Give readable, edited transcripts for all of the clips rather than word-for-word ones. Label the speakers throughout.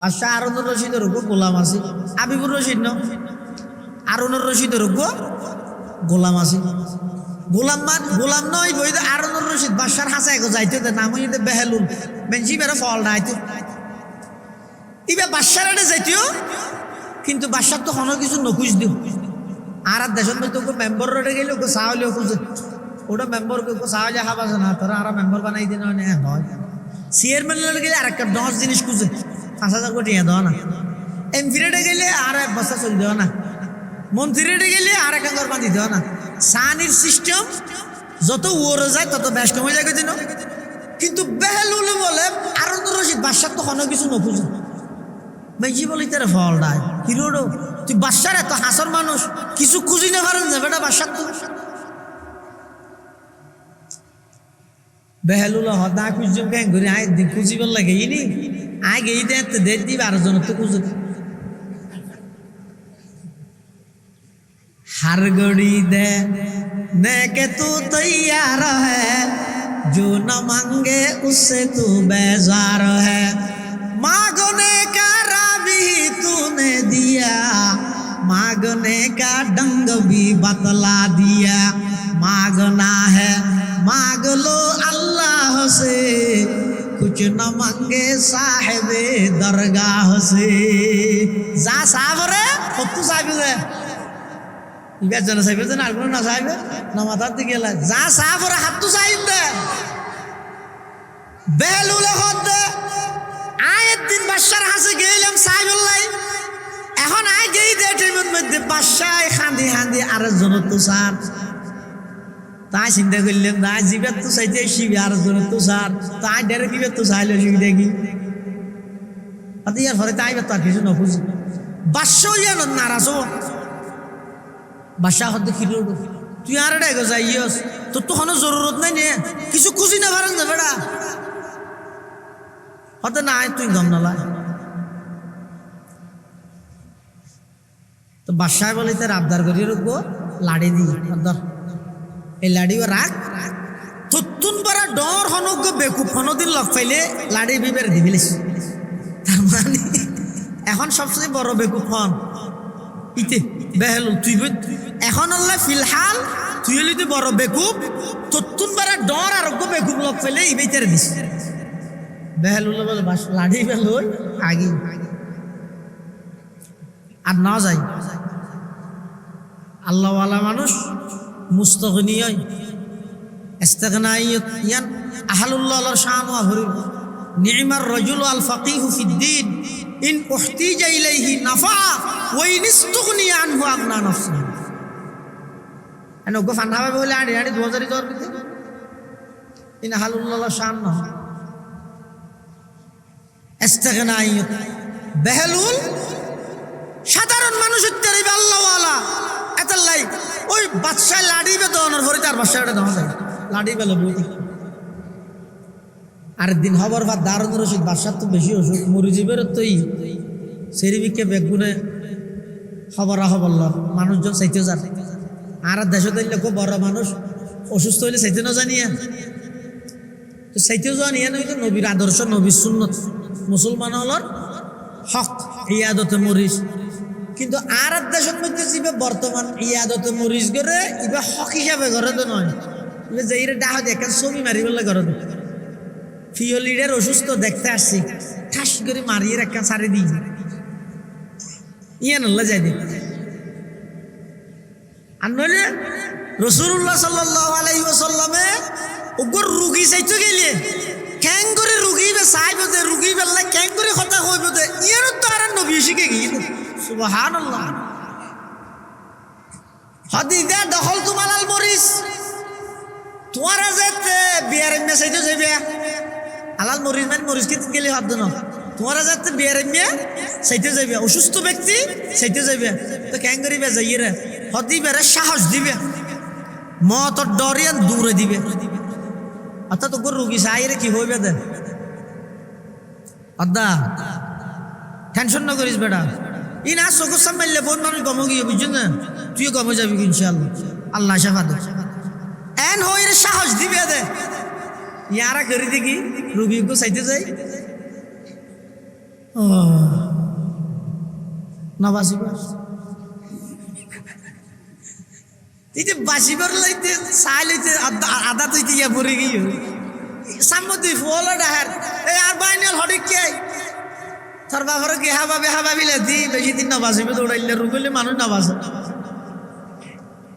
Speaker 1: বাদশাহ হারুনুর রশিদের উপর গোলাম আছে। আবিবুর রশিদ ন হারুনুর রশিদের উপর গোলাম আছে। গোলাম নয় বই হারুনুর রশিদ বাদশার হাসা এগো যাইতে নাম হইতে বেহেলুল বেঞ্চি বেড়ে ফল নাইতো ইবে বাদশার এটা যাইতেও কিন্তু বাদশার তো কোনো কিছু নকুজ দিও আর দেশের মধ্যে ওকে মেম্বার রেটে গেলে ওকে সাহলে খুঁজে ওটা মেম্বারকে সাহলে হাবাছে না তোরা আর মেম্বার বানাই দিন হয় চেয়ারম্যান গেলে আর একটা 10 জিনিস খুঁজে 5,000 কোটি দেওয়া না। এমপি রেটে গেলে আর 1 বছর চল দেওয়া না। মন্ত্রী রেটে গেলে আর 1 ঘর বাঁধি দেওয়া না। সানির সিস্টেম যত ওরে যায় তত বেশ কমে যায় দিন কিন্তু বেহেলুল বলে হারুনুর রশিদ বাদশার তো কোনো কিছু নখুঁজে বেশি বলি তার ফল নাই হিরোডো তুই বাদশার এত হাসর মানুষ কিছু খুঁজি না পারেন যাবে না বাদশার তো বেহেলুল হদা খুঁজছে ব্যাং করে আয় দিন খুঁজিবার লাগে ইনি আয় গেই দেখতে দেখ দিবে আর জন তো খুঁজে हर घड़ी देने के तू तैयार है जो न मांगे उससे तू बेजार है मांगने का राबी तूने दिया मांगने का ढंग भी बतला दिया मांगना है मांग लो अल्लाह से कुछ न मांगे साहिबे दरगाह से जा साहब रे तू साहिब रे ইবার জন সাহেবের জন্য আর কোনো না সাহেবে না মাথার দিকে এলা যা সাহেব ওরা হাত তো সাহেব দে বেলুলে হদ দে আয়ের দিন বাদশার হাসে গেলাম সাহেবুল্লাহ এখন আয় গেই দে টিমের মধ্যে বাদশাহ খান্দি খান্দি আর জন তো সার তাই চিন্তা করলাম না জিবের তো চাইতে শিবে আর জন তো সার তাই ডেরে দিবে তো চাইলে শিবি দেখি ইয়ার পরে তাই তো আর কিছু না খুঁজি বাদশাহ যেন নারাজ বাদশাহ হতে খিলো তুই আর এটা এগো যাইস তোর তো কোনো জরুরত নাই নে কিছু খুঁজি না পারেন না বেড়া হতে না তুই গম নালা তো বাদশাহ বলে তার আবদার করিয়ে রাখবো লাড়ি দিয়ে আবদার এই লাড়িও রাখ তুন পারা ডর হনজ্ঞ বেকুব হনদিন লগ পাইলে লাড়ি বিবের দিবিলিস তার মানে এখন সবচেয়ে বড় বেকুব হন ইতে বেহেলুল তুই এখন আল্লাহ ফিলহাল তুই হলি তুই বড় বেকুব তোর বারা ডর আর বেকুব লগ পেলে ইবেই তেরে দিস বেহেলুল বলে বাস লাঠি বেলুই আগে আর না যাই আল্লাহওয়ালা মানুষ মুস্তগনি হয় ইস্তিগনাইয়ত ইয়ান আহলুল্লাহর শান ওয়া ভরিব নি'মার রাজুল আল ফাকিহু ফিদ্দিন ইন উহতিজা ইলাইহি নাফা ওয়া ইন ইস্তুগনিয়া আনহু আগনা নাফসি এনো গো ফান্না হবে বলে আড়ি 2000 দর দিতে ইন আহলুল্লাহর শান না ইস্তিগনাইয়ত বেহেলুল সাধারণ মানুষের তেরিবে আল্লাহওয়ালা এতাল্লাই ওই বাদশা লাড়ি বে দনের ভরি তার বাদশাটা দাও যায় লাড়ি বেলে বইতে আর দিন হবার বা দারুন রশিদ বাদশার তো বেশি অসুখ মরিজিবের তোই সেরিবিকে বেগুনে খবর হবল মানুষজন চাইতে যান আর দেশে দিলে খুব বড় মানুষ অসুস্থ হইলে চাইতে না জানিয়া তো চাইতেও যাওয়া নিয়ে নয় তো নবীর আদর্শ নবীর সুন্নত মুসলমান হলর হক ইয়াদতে মরিজ কিন্তু আর দেশের মধ্যে যাবে বর্তমান ইয়াদতে মরিজ করে ইবা হক হিসাবে ঘরে তো নয় ইবে যাইরে ডাহ দেখে ছবি মারি বলে ঘরে তো ফিওলিডের অসুস্থ দেখতে আসছি ঠাস করে মারিয়ে একটা ছাড়ি দিই ইয়ে নল্লা যাই দিই আর নইলে রাসূলুল্লাহ সাল্লাল্লাহু আলাইহি ওয়াসাল্লামে ওগর রুগী চাইতে গেলে ক্যাং করে রুগী বে চাইবে যে রুগী বেলা ক্যাং করে কথা কইবে যে ইয়ার তো আর নবী শিখে গিয়ে সুবহানাল্লাহ হাদিদা দখল তুমালাল মরিস তোমার যেতে বিয়ার মেসেজও যাবে আলাল মরিজ মানে মরিজ কি গেলে হাত না তোমার যাতে বিয়ার মেয়ে সেইতে যাবে অসুস্থ ব্যক্তি সেইতে যাবে তো ক্যাং করিবে যাইয়ে রে হদি বেড়ে সাহস দিবে মত ডরিয়ান দূরে দিবে অর্থাৎ তোর রুগী চাইরে কি হইবে দে আদা টেনশন না করিস বেটা ই না চোখের সামনে বোন মানুষ গম গিয়ে বুঝছেন না তুইও গমে যাবি ইনশাআল্লাহ আল্লাহ শাফা দে এন হইরে সাহস দিবে দে ইয়ারা করে দেখি রুগীকে চাইতে যাই ও না বাসিবার তুই বাসিবার লাইতে চাই লাইতে আদা তুই ইয়া পড়ে গিয়ে সামতি ফলো ডাহার এই আর বাইনাল হডিক কে তোর বাবার কে হাবা বিলাতি বেশি দিন না বাসিবে দৌড়াইলে রুগলে মানুষ না বাসে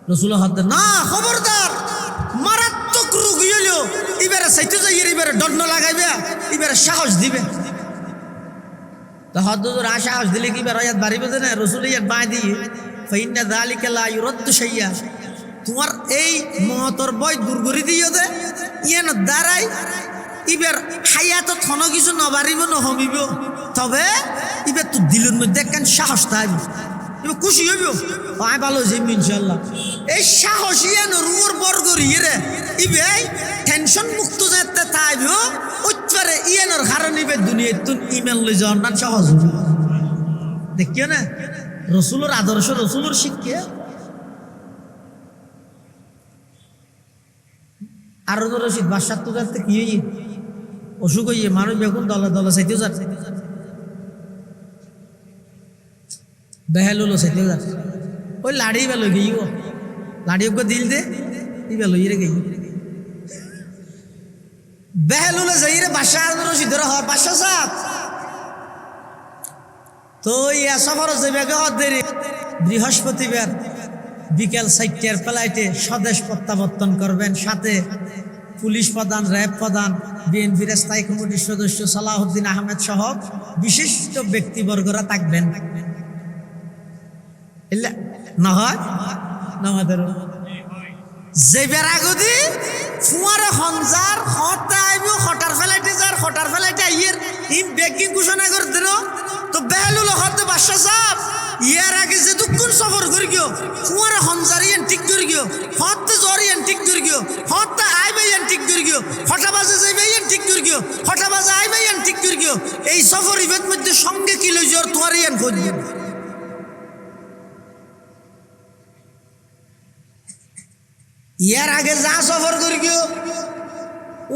Speaker 1: রসুল হাত না খবরদার মারাত্মক রোগ হইলো এবারে সাইতে যাই এবারে দণ্ড লাগাইবে এবারে সাহস দিবে তো হদ্দুর সাহস দিলে কি এবার ইয়াত বাড়িবে না রসুল ইয়াত বাঁ দিয়ে ফাইন্না যালিকা লা ইউরাদ্দু শাইয়া তোমার এই মহতর বয় দূর করে দিও দে ইয়ান দ্বারাই এবার হায়াত থন কিছু নবারিব নহমিব তবে এবার তো দিলের মধ্যে একখান সাহস থাকবে এবার খুশি হইব আয় ভালো যাইব ইনশাল্লাহ এই সাহস ইয়ান রুমর বর্গ রে ইবে টেনশন মুক্ত যেতে থাকবে উচ্চারে ইয়ানোর কারণ ইবে দুনিয়ায় তুন ইমেল লই যাওয়ার না সহজ হবে দেখিও না রসুলোর আদর্শ রসুলোর শিক্ষা আরো তো রশিদ বাসার তো যাতে কি হইয়ে অসুখ হইয়ে মানুষ বেগুন দলে দলে চাইতেও যাচ্ছে বেহেল হলো চাইতেও যাচ্ছে ওই লাড়ি বেলো গিয়ে লাড়ি ওকে দিল দে ই বেলো ইরে গিয়ে বেহেল হলো যাই রে বাসা আর রশিদ ধরে হয় বাসা সাপ তো ইয়া সফর যাবে হত দেরি বৃহস্পতিবার বিকেল 4টার ফ্লাইটে স্বদেশ প্রত্যাবর্তন করবেন সাথে পুলিশ প্রধান র্যাব প্রধান বিএনপির স্থায়ী কমিটির সদস্য সালাউদ্দিন আহমেদ সহ বিশিষ্ট ব্যক্তিবর্গরা থাকবেন নহয় আমাদের যে বেড়াগদি ফুয়ারে হনজার হতে আইব হটার ফ্লাইটে যার হটার ফ্লাইটে আইয়ের ইম বেকিং ঘোষণা করে দিল তো বেহলুল হতে বাসা সাপ ইয়ার আগে যে দুঃখুন সফর করি গিয়ে ফুয়ারে হনজারিয়ান ঠিক করি গিয়ে হতে জরিয়ান ঠিক করি গিয়ে হতে আইবাইয়ান ঠিক করি গিয়ে হটা বাজে যাইবাইয়ান ঠিক করি গিয়ে হটা বাজে আইবাইয়ান ঠিক করি গিয়ে এই সফর ইভেন্ট মধ্যে সঙ্গে কি লই জোর তোমার ইয়ান খুঁজবে ইয়ার আগে যা সফর করি গিয়ে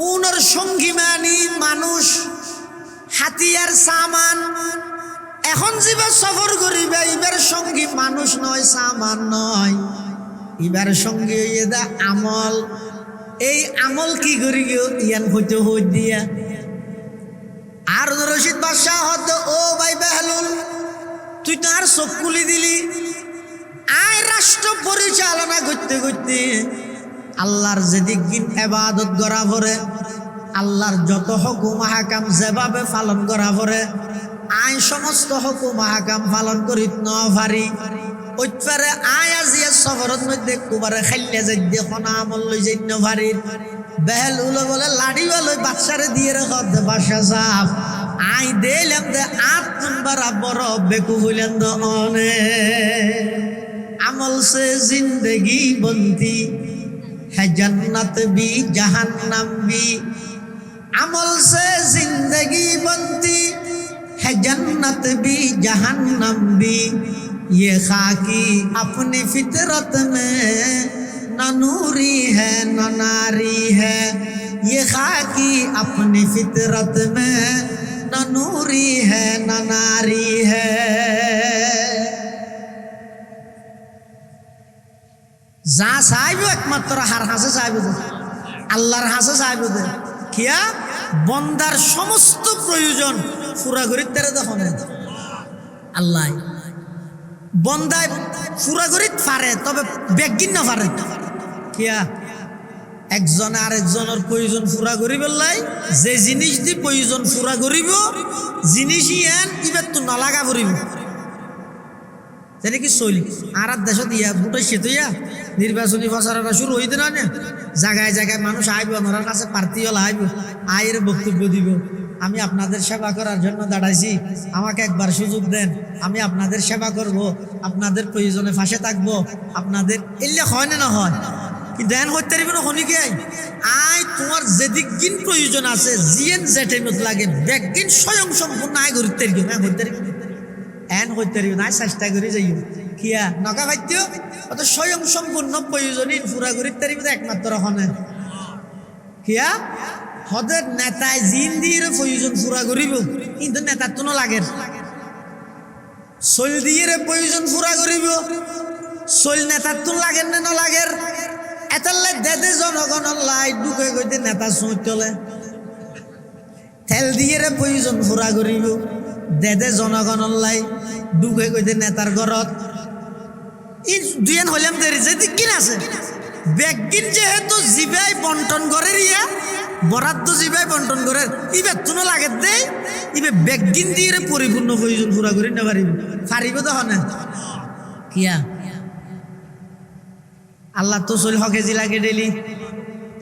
Speaker 1: উনার সঙ্গী মানি মানুষ হাতিয়ার সামান এখন যেবার সফর করিবে এবার সঙ্গী মানুষ নয় সামান নয় এবার সঙ্গী দা আমল এই আমল কি করি গিয়ে ইয়ান হইতে হই দিয়া আর রশিদ বাদশাহ হতো ও ভাই বেহলুল তুই তো আর চোখ খুলি দিলি আয় রাষ্ট্র পরিচালনা করতে করতে আল্লাহর যেদিক দিন এবাদত করা পরে আল্লাহর যত হুকুম হাকাম যেভাবে পালন করা পরে আয় সমস্ত হুকুম হাকাম পালন করি ন পারি ওইপারে আয় আজিয়া সফরের মধ্যে কুবারে খাইলে যাই দেখো না আমল লই যাই ন পারি বেহেল উলো বলে লাড়ি লই বাচ্চারে দিয়ে রেখো দে বাসা সাপ আই দিলাম দে 8 নম্বর বড় বেকু হইলেন দ অনে আমল সে জিন্দগি বন্তি है जन्नत भी जहन्नम भी अमल से जिंदगी बनती है जन्नत भी जहन्नम भी ये खाकी अपनी फितरत में न नूरी है न नारी है ये खाकी अपनी फितरत में न नूरी है न नारी है যা চাইব একমাত্র হার হাসে চাইব আল্লাহর হাসে চাইব কিয়া বন্দার সমস্ত প্রয়োজন পুরা করি তেরে দেখুন আল্লাহ বন্দায় পুরা করি পারে তবে বেগিন না পারে কিয়া একজন আরেকজনের প্রয়োজন পুরা করিব লাই যে জিনিস দি প্রয়োজন পুরা করিব জিনিসই এন ইবার তো নালাগা করিব যেন কি চলি আর দেশত ইয়া গোটাই সেতুইয়া নির্বাচনী প্রচারণা শুরু হইতে না জায়গায় জায়গায় মানুষ আইব আমার কাছে প্রার্থী হল আইব আয়ের বক্তব্য দিব আমি আপনাদের সেবা করার জন্য দাঁড়াইছি আমাকে একবার সুযোগ দেন আমি আপনাদের সেবা করব আপনাদের প্রয়োজনে পাশে থাকবো আপনাদের এলে হয় না হয় কি দেন হইতে পারিব না শনিকে আই তোমার যেদিক দিন প্রয়োজন আছে জিএন যে টাইমত লাগে ব্যাগদিন স্বয়ং সম্পূর্ণ আয় ঘুরতে না হইতে এন হইতে নাই চেষ্টা করে যাই কিয়া নকা খাদ্য অত স্বয়ং সম্পূর্ণ প্রয়োজনীয় পুরা করি তারিব একমাত্র হনে কিয়া হদের নেতায় জিন দিয়ে প্রয়োজন পুরা করিব কিন্তু নেতার তো লাগের চল দিয়ে প্রয়োজন পুরা করিব চল নেতার তো লাগের না লাগের এতালে দেদে জনগণের লাই ঢুকে গইতে নেতা চোঁচ চলে তেল দিয়ে প্রয়োজন পুরা করিব দেদে জনগণের লাই ঢুকে গইতে নেতার ঘরত ই দুয়েন হইলাম দেরি যে কিন আছে ব্যাগিন যেহেতু জিবাই বন্টন করে রিয়া বরাদ্দ জিবাই বন্টন করে ইবে তুনো লাগে দেই ইবে ব্যাগিন দিয়ে পরিপূর্ণ প্রয়োজন পুরা করি না পারিব তো হনে কিয়া আল্লাহ তো চল কেজি লাগে ডেলি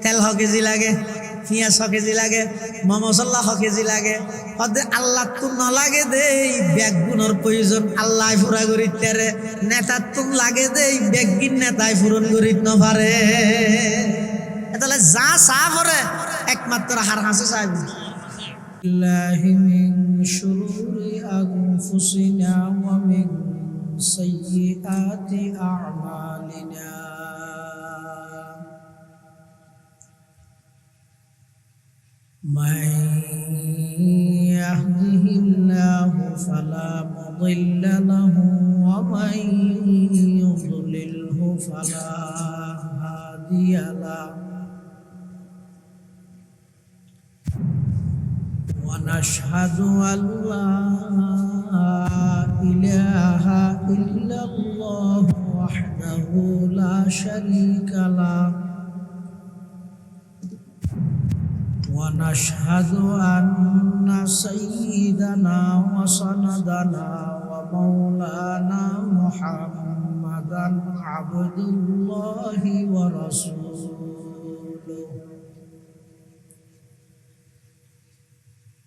Speaker 1: তেল কেজি লাগে পিঁয়াজ কেজি লাগে মশলা কেজি লাগে হতে আল্লাহ তো নলাগে দেই ব্যাগগুণর প্রয়োজন আল্লাহ পুরা করি তেরে নেতার তো লাগে দেই ব্যাগগিন নেতায় পূরণ করি নপারে তাহলে যা চা করে একমাত্র হার হাসে চাইব বিল্লাহি মিন শুরুরি আনফুসিনা ওয়া মিন সাইয়্যাতি আ'মালিনা من يهده الله فلا مضل له ومن يضلله فلا هادي له ونشهد أن لا إله إلا الله وحده لا شريك له ونشهد أن سيدنا وسندنا ومولانا محمدا عبد الله ورسوله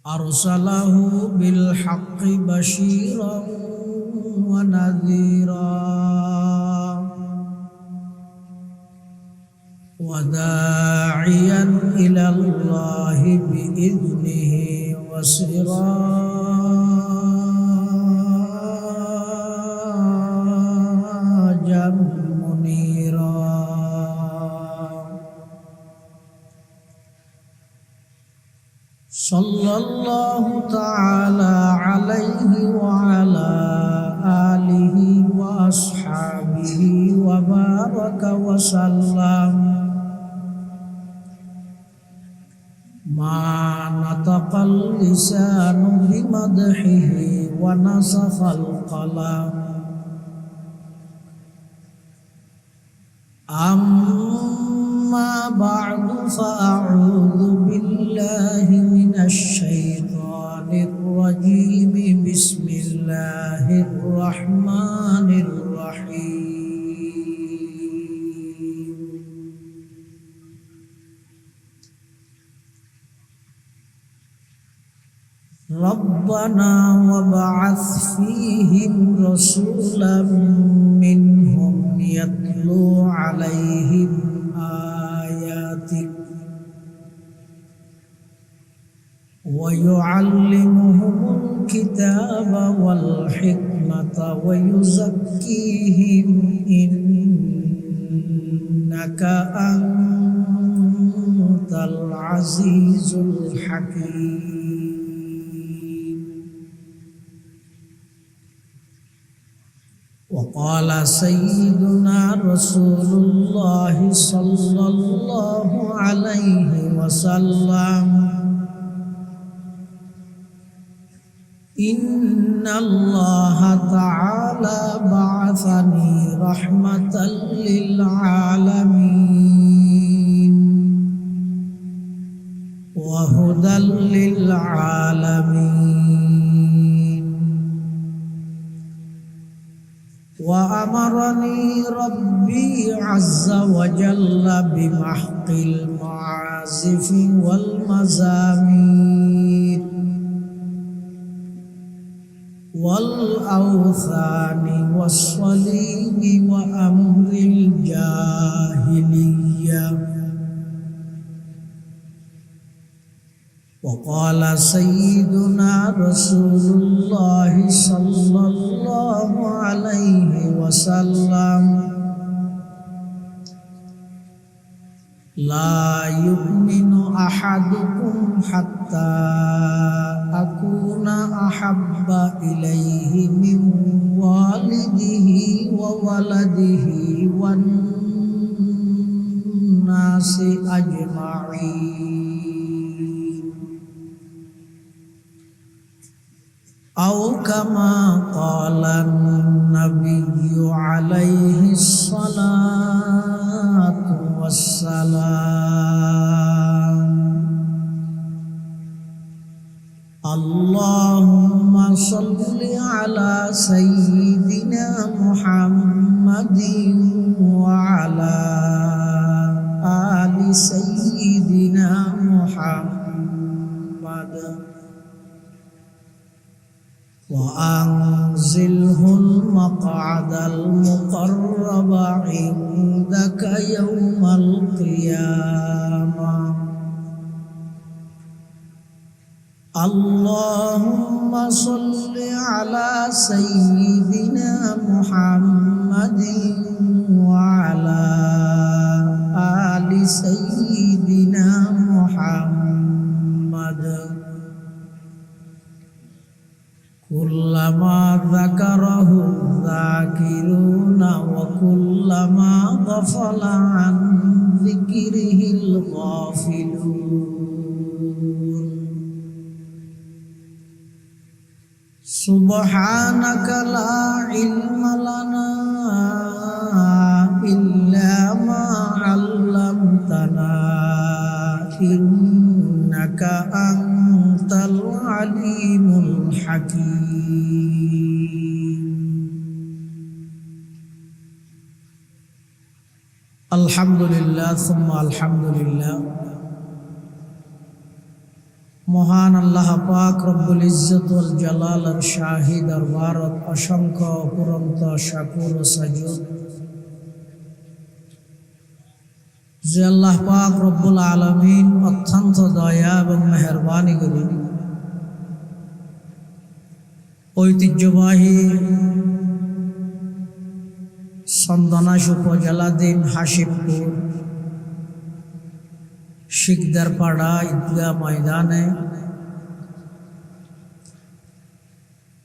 Speaker 1: أرسله بالحق بشيرا ونذيرا وداعيا إلى الله بإذنه وسراجا منيرا صلى الله تعالى عليه وعلى آله وأصحابه وبارك وسلم ما نطق اللسان بمدحه ونسخ القلم أما بعد فأعوذ بالله من الشيطان الرجيم بسم الله الرحمن الرحيم ربنا وابعث فيهم رسولا منهم يتلو عليهم آياتك ويعلمهم الكتاب والحكمة ويزكيهم إنك أنت العزيز الحكيم وقال سيدنا رسول الله صلى الله عليه وسلم إن الله تعالى بعثني رحمة للعالمين وهدى للعالمين وأمرني ربي عز وجل بمحق المعازف والمزامير والأوثان والصليب وأمر الجاهلية وقال سيدنا رسول الله صلى الله عليه وسلم لا يؤمن أحدكم حتى أكون أحب إليه من والده وولده والناس أجمعين أو كما قال النبي عليه الصلاة والسلام اللهم صل على سيدنا محمد وعلى آل سيدنا محمد وأنزله المقعد المقرب عندك يوم القيامة اللهم صل على سيدنا محمد وعلى آل سيدنا محمد كلما ذكره الذاكرون وكلما غفل عن ذكره الغافلون سبحانك لا علم لنا إلا ما علمتنا إنك أنت العليم الحكيم الحمد لله ثم الحمد لله মহান আল্লাহ পাক রব্বুল ইজ্জত ওয়াল জালালের শাহী দরবারত অসংখ্য অপুরন্ত শাকুর ও সাজুদ যে আল্লাহ পাক রব্বুল আলামিন অত্যন্ত দয়া এবং মেহেরবানি করে ঐতিহ্যবাহী চন্দনাইশ উপজেলাধীন হাসিবপুর শিকদারপাড়া ঈদগাহ ময়দানে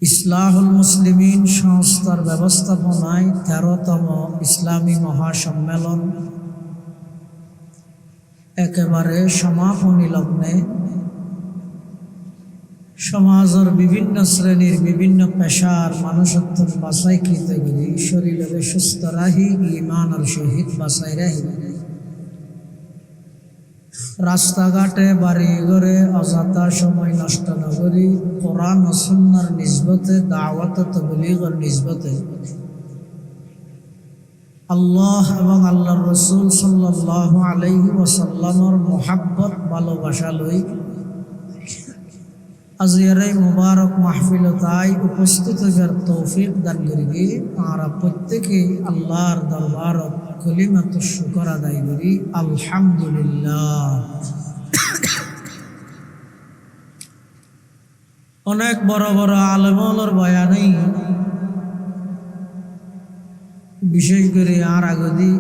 Speaker 1: ইসলাহুল মুসলিমিন সংস্থার ব্যবস্থাপনায় 13তম ইসলামী মহাসম্মেলন একেবারে সমাপনী লগ্নে সমাজের বিভিন্ন শ্রেণীর বিভিন্ন পেশার মানুষত্ব বাছাইকৃত করি শরীরে সুস্থ রাহি ঈমানের সহিত বাছাই রাহি রাস্তাঘাটে বাড়ি ঘরে অযথা সময় নষ্ট না করি কোরআন ও সুন্নাহর নিসবতে দাওয়াত ও তাবলীগের নিসবতে আল্লাহ এবং আল্লাহর রাসূল সাল্লাল্লাহু আলাইহি ওয়াসাল্লামের মুহাব্বত ভালোবাসা লই আজকের এই মুবারক মাহফিলতায় উপস্থিত হওয়ার তৌফিক দান করিবে আমরা প্রত্যেকে আল্লাহর দরবারত কলিমাত শুকর আদায় করি আলহামদুলিল্লাহ। অনেক বড় বড় আলেমর বয়ানেই বিশেষ করে আর আগদি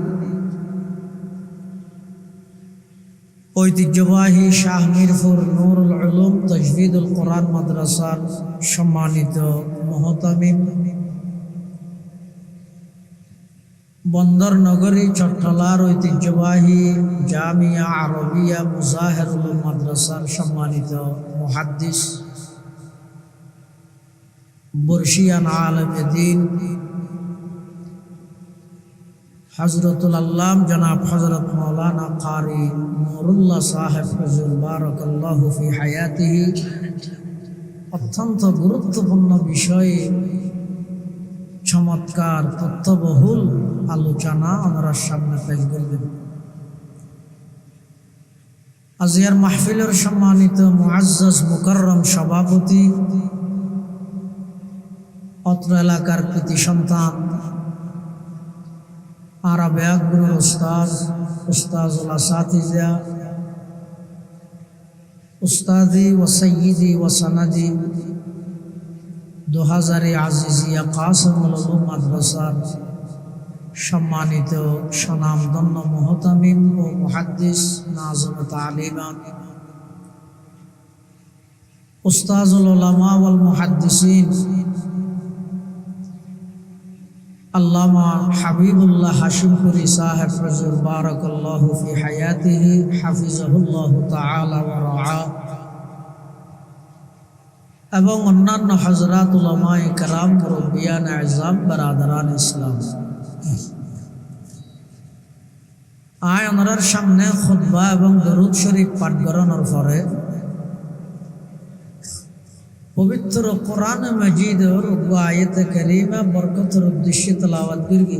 Speaker 1: ঐতিহ্যবাহী শাহ মিরপুর নুরুল উলুম তাজদীদুল কোরআন মাদ্রাসার সম্মানিত মুহতামিম বন্দর নগরী চট্টলার ঐতিহ্যবাহী জামিয়া আরবিয়া মুজাহিরুল মাদ্রাসার সম্মানিত মুহাদ্দিস বর্ষিয়ান আলেমে দ্বীন হযরতুল আল্লাম জনাব হযরত মাওলানা কারি নুরুল্লাহ সাহেব হুজুর বারাকাল্লাহু ফি হায়াতিহি অত্যন্ত গুরুত্বপূর্ণ বিষয়ে চমৎকার তথ্যবহুল আলোচনা ওনার সামনে পেশ করবেন। আজকের মাহফিলের সম্মানিত মুআজ্জাজ মুকাররম সভাপতি অত্র এলাকার কৃতি সন্তান আরাবিয়া গুরু উস্তাজুল আসাতিজা উস্তাদি ও সৈয়দি ও সনদি 2000 আজিজিয়া কাসিমুল উলুম মাদ্রাসার সম্মানিত স্বনামধন্য মুহতামিম ও মুহাদ্দিস নাযিম তালিমাত উস্তাজুল উলামা ওয়াল মুহাদ্দিসিন আল্লামা হাবিবুল্লাহ হাশিমপুরি সাহেব হুজুর বারাকাল্লাহু ফি হায়াতিহি হাফিজাহুল্লাহু তাআলা ওয়া রাআ এবং অন্যান্য হযরত উলামায়ে কেরাম মুরব্বিয়ান আযম বারাদারান ইসলাম, আয় ওনার সামনে খুতবা এবং দরুদ শরীফ পাঠ করানোর পরে পবিত্র কোরআন মাজিদের আয়াতে কারিমা বরকতের উদ্দেশ্যে তেলাওয়াত করি।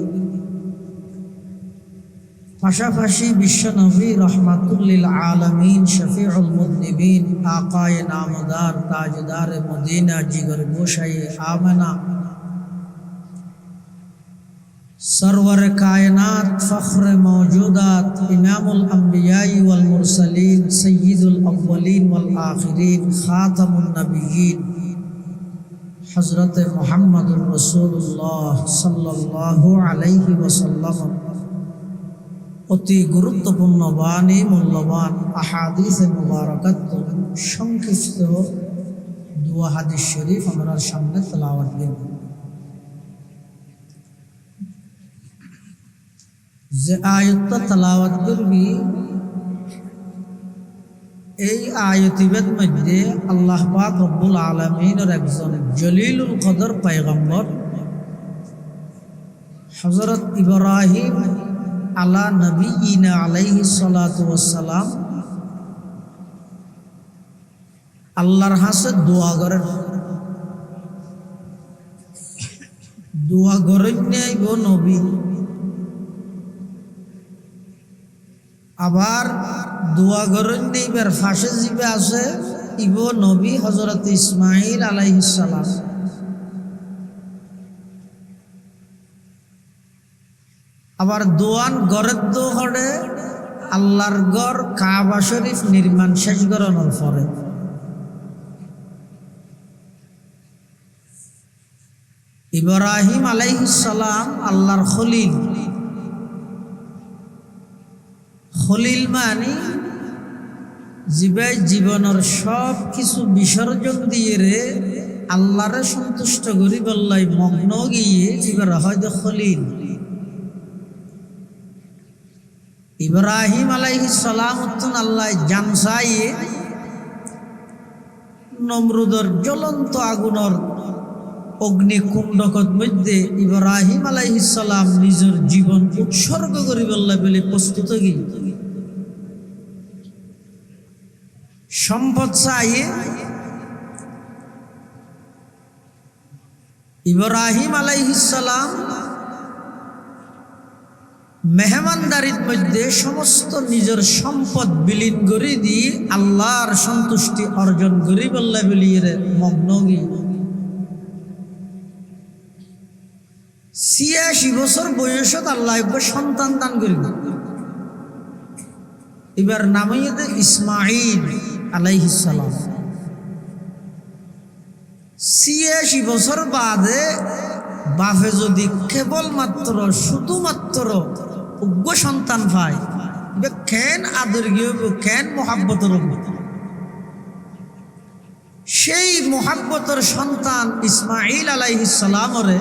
Speaker 1: পাশাপাশি বিশ্ব নবী রহমাতুল লিল আলামিন শফিউল মুযনিবিন আকায়ে নামদার তাজদার মদিনা জিগর গোশায়ে আমেনা सरवर कायनात फ़ख्र मौजूदात इमामुल अंबियाई वल मुरसलीन सय्यिदुल अव्वलीन वल आखिरीन खातमुन नबिय्यीन हज़रत मुहम्मदुर रसूलुल्लाह सल्लल्लाहु अलैहि वसल्लम অতি গুরুত্বপূর্ণ বাণী মূল্যবান আহাদিসে মুবারাকাত সংক্ষিপ্ত দুয়া হাদিস শরীফ আমার সামনে তেলাওয়াত করব। যে আয়াতটা তেলাওয়াত করবি এই আয়াতিবের মধ্যে আল্লাহ পাক রব্বুল আলামিনের একজন জলিলুল কদর পয়গম্বর হযরত ইব্রাহিম আলা নবিয়িনা আলাইহিস সালাতু ওয়াস সালাম আল্লাহর কাছে দোয়া করেন নাই গো নবী। আবার দোয়া করেন নেইবার ফাঁসে জিবে আছে ইব নবী হযরত ইসমাইল আলাইহিস সালাম। আবার দোয়ান গড়ের দোহরে আল্লাহর গড় কাবা শরীফ নির্মাণ শেষ করানোর পরে ইব্রাহিম আলাইহিস সালাম আল্লাহর খলিল। খলিল মানে জীবনের সব কিছু বিসর্জন দিয়ে রে আল্লাহরে সন্তুষ্ট করি বললাই মগ্ন গিয়ে এবার হয়তো খলিল। ইব্রাহিম আলাইহিস সালাম আল্লাহ জানসাইয়ে নমরুদের জ্বলন্ত আগুনের অগ্নিকুণ্ডকত মধ্যে ইব্রাহিম আলাইহিস সালাম নিজের জীবন উৎসর্গ করি বললা বলে প্রস্তুত গিয়ে সম্পদ চাইয়ে ইব্রাহিম আলাইহিস সালাম মেহমানদারির মধ্যে সমস্ত নিজের সম্পদ বিলীন করে দিয়ে আল্লাহর সন্তুষ্টি অর্জন করি বললা বলিয়ে মগ্ন গিয়ে ৮৬ বছর বয়সত আল্লাহ সন্তান দান করিল। এবার নামই ইসমাইল আলাইহিস সালাম। ৮৬ বছর বাদে বাপে যদি কেবলমাত্র শুধুমাত্র উগ্র সন্তান পায় কেন আদর গিয়ে কেন মোহাব্বতের সেই মোহাব্বতের সন্তান ইসমাইল আলাইহিস সালামরে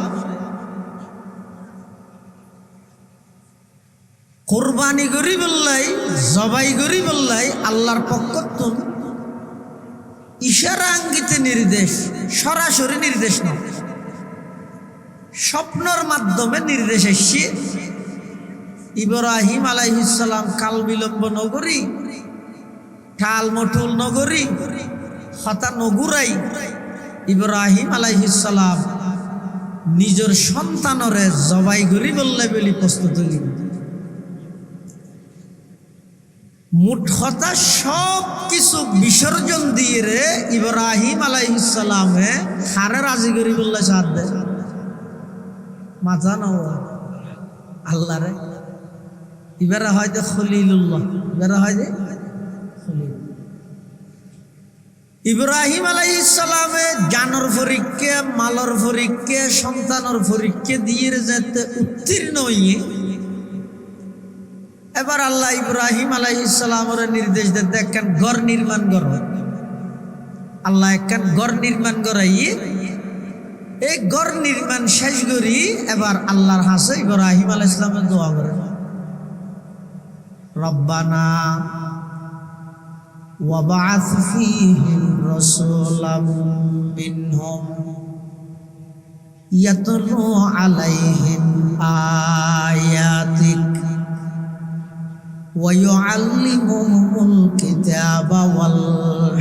Speaker 1: কোরবানি করি বললাই জবাই করি বললাই আল্লাহর পক্ষতুন ইশারা আঙ্গিতে নির্দেশ, সরাসরি নির্দেশ না, স্বপ্নর মাধ্যমে নির্দেশ এসছে। ইব্রাহিম আলাইহিস সালাম কাল বিলম্ব নগরী ঠাল মঠুল নগরী হতা নগুরাই ইব্রাহিম আলাইহিস সালাম নিজের সন্তানরে জবাই করি বললাই বলি প্রস্তুত হইল। মুঠ কথা সব কিছু বিসর্জন দিয়ে রে ইব্রাহিম আলাইহিস সালামে হারে রাজি করি বললে সাথ দে মাথা নাও আল্লাহ রে। এবারে হয়তো খলিলুল্লাহ, এবারে হয়তো খলিল। ইব্রাহিম আলাইহিস সালামে জানর পরীক্ষা, মালর পরীক্ষা, সন্তানের পরীক্ষা দিয়ে যেতে উত্তীর্ণ হইয়ে এবার আল্লাহ ইব্রাহিম আলাইহিস সালামের নির্দেশ দেন, দেখেন ঘর নির্মাণ করো। আল্লাহ একখান ঘর নির্মাণ করাই এই ঘর নির্মাণ শেষ করি এবার আল্লাহর হাসে ইব্রাহিম আলাইহিস সালামের দোয়া করে রব্বানা ওয়াবা'আথ ফীহিম রাসূলাম মিনহুম ইয়াতলু আলাইহিম আয়াতিক ওয়া ইউআল্লিমুহুমুল কিতাবা ওয়াল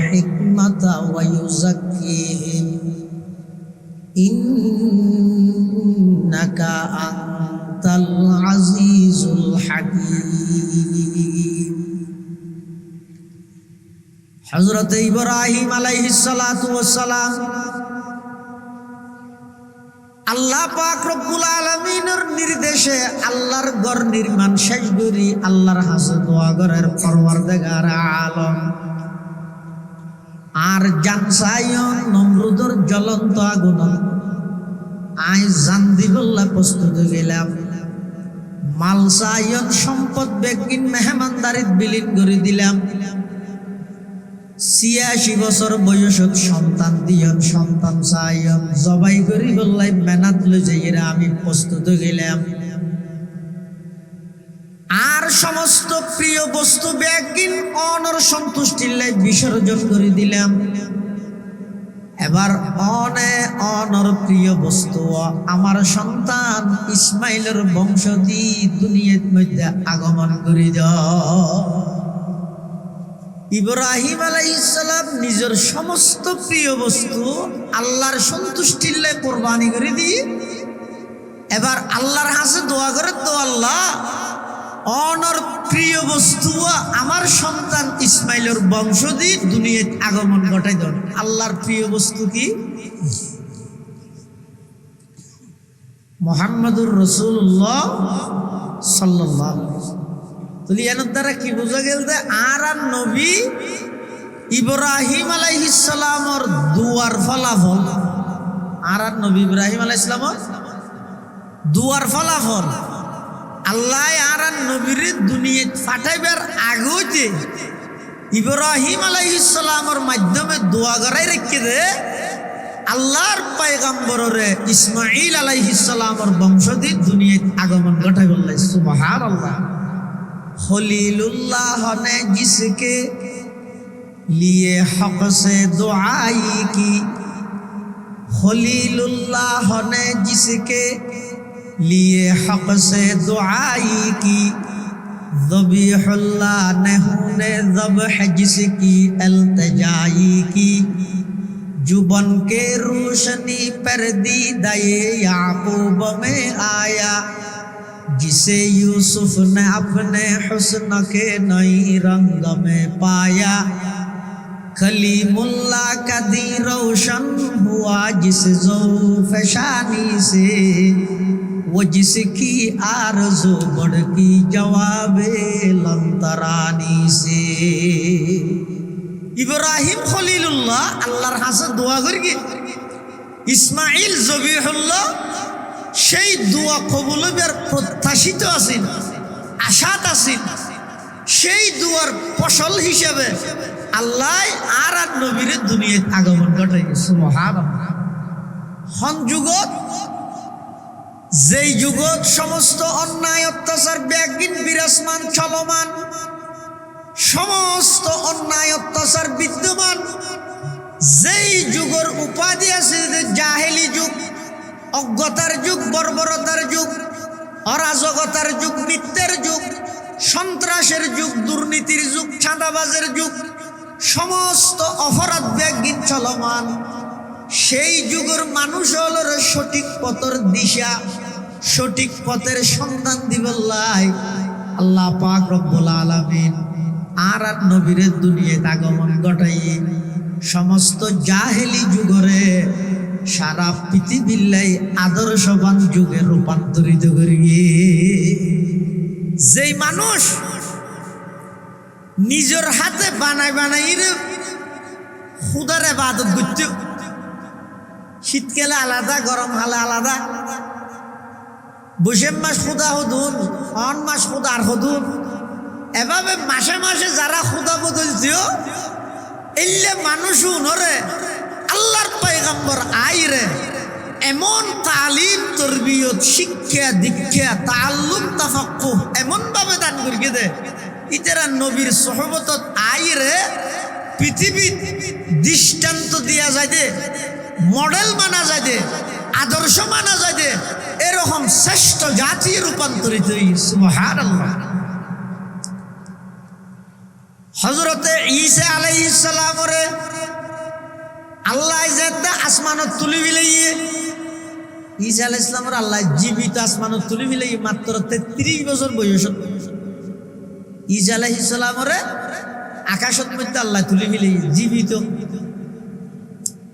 Speaker 1: হিকমাতা ওয়া ইউযাক্কিহিম ইন্নাকা আনতাল আজিজুল হাকীম। হযরত ইব্রাহিম আলাইহিস সালাতু ওয়াস সালাম আল্লাহ পাক রব্বুল আলামিনের নির্দেশে আল্লাহর ঘর নির্মাণ শেষ করি আল্লাহর হাসে দোয়া করার পরওয়ারদিগার আলম আর জানসায়ন নমরুদর জ্বলন্ত আগুন আই জান দিবল্লা প্রস্তুত গেলাম মালসায়ন সম্পদ বেগিন মেহমানদারিত বিলীন করে দিলাম ৮৬ বছর বয়সত সন্তান দিয়ন সন্তান চাইন জবাই করি বললাই মেনাত লই যাইরা আমি প্রস্তুত গেলাম আর সমস্ত প্রিয় বস্তু বেগিন অনর সন্তুষ্টির লাই বিসর্জন করে দিলাম এবার অনর প্রিয় বস্তু আমার সন্তান ইসমাইলের বংশধী দুনিয়ার মধ্যে আগমন করে দাও। ইব্রাহিম আলাইহিস সালাম নিজের সমস্ত প্রিয় বস্তু আল্লাহর সন্তুষ্টির লাই কুরবানি করে দিয়ে এবার আল্লাহর কাছে দোয়া করে তো আল্লাহ অনর প্রিয় বস্তু আমার সন্তান ইসমাইলের বংশধী দুনিয়ায় আগমন ঘটাই দেন। আল্লাহর প্রিয় বস্তু কি? মুহাম্মাদুর রাসূলুল্লাহ সাল্লাল্লাহু আলাইহি ওয়াসাল্লাম। তাহলে এর দ্বারা কি বোঝা গেল যে আর নবী ইব্রাহিম আলাইহিস সালামর দুয়ার ফলাফল আর নবী ইব্রাহিম আলাইহিস সালামর দুয়ার ফলাফল আল্লাহ আর নবীর দুনিয়া পাঠাইবার আগতে ইব্রাহিম আলাইহিস সালামর মাধ্যমে দোয়া করাই রেখে দে আল্লাহর পয়গম্বরে ইসমাঈল আলাইহিস সালামর বংশধী দুনিয়ায় আগমন ঘটাই বললেন সুবহানাল্লাহ। खलीलुल्लाह ने जिसके लिए हक से दुआई की खलीलुल्लाह ने जिसके लिए हक से दुआई की ज़बीहुल्लाह ने ज़ब्ह जिसकी इल्तिजाई की जुबन के रोशनी पर दीदाए याकूब में आया जिसे यूसुफ ने अपने हुस्न के नई रंग में पाया कलीमुल्लाह का दी रोशन हुआ जिस ज़ौफ़शानी से वो जिसकी आरज़ू बढ़ की जवाबे लंतरानी से। इब्राहिम खलीलुल्लाह अल्लाहर हासे दुआ करके इस्माइल ज़बीहुल्लाह সেই দোয়া কবুল হবার প্রত্যাশিত আছেন আশাত আছেন সেই দুয়ার ফসল হিসেবে আল্লাহ আর নবীর দুনিয়ায় আগমন ঘটাইছে সুবহানাল্লাহ। হন যুগত যেই যুগত সমস্ত অন্যায় অত্যাচার ব্যাগিন বিরাজমান চলমান সমস্ত অন্যায় অত্যাচার বিদ্যমান যেই যুগের উপাধি আছে যে জাহেলি যুগ অজ্ঞতার যুগ বর্বরতার যুগ অরাজকতার যুগ মিথ্যার যুগ সন্ত্রাসের যুগ দুর্নীতির যুগ চাঁদাবাজের যুগ সমস্ত অপরাধ ব্যাগিন চলমান সেই যুগের মানুষ হল সঠিক পথের দিশা সঠিক পথের সন্ধান দিবল্লাই আল্লাহ পাক রব্বুল আলামিন আর নবীর দুনিয়ায় আগমন ঘটাই সমস্ত জাহেলি যুগরে সারা পৃথিবীর আদর্শবান যুগে রূপান্তরিত করিয়ে যেই মানুষ নিজের হাতে বানাই বানাই খুদার ইবাদত করত শীতকালে আলাদা গরম কালে আলাদা বৈশাখ মাস খুদা হদুন অন মাস খুদা আর হদুন এভাবে মাসে মাসে যারা খুদা বদলছিল এলে মানুষ নরে আল্লাহর পয়গম্বর আইরে এমন তালিম তরবিয়ত শিক্ষা দীক্ষা তাআল্লুম তাফাক্কুহ এমন ভাবে দান করিয়ে দে ইতারা নবীর সোহবতত আইরে পৃথিবীর দৃষ্টান্ত দিয়া যায় দে মডেল মানা যায় দে আদর্শ মানা যায় দে এরকম শ্রেষ্ঠ জাতি রূপান্তরিত সুবহানাল্লাহ। হযরতে ঈসা আলাইহিস সালামরে আল্লাহ যেটা আসমানত তুলি বিলাইয়ে ঈসা আলাইহিস সালামরে আল্লাহ জীবিত আসমানত তুলি বিলাইয়ে মাত্র 33 বছর বয়স। ঈসা আলাইহিস সালামরে আকাশত মধ্যে আল্লাহ তুলি বিলাইয়ে জীবিত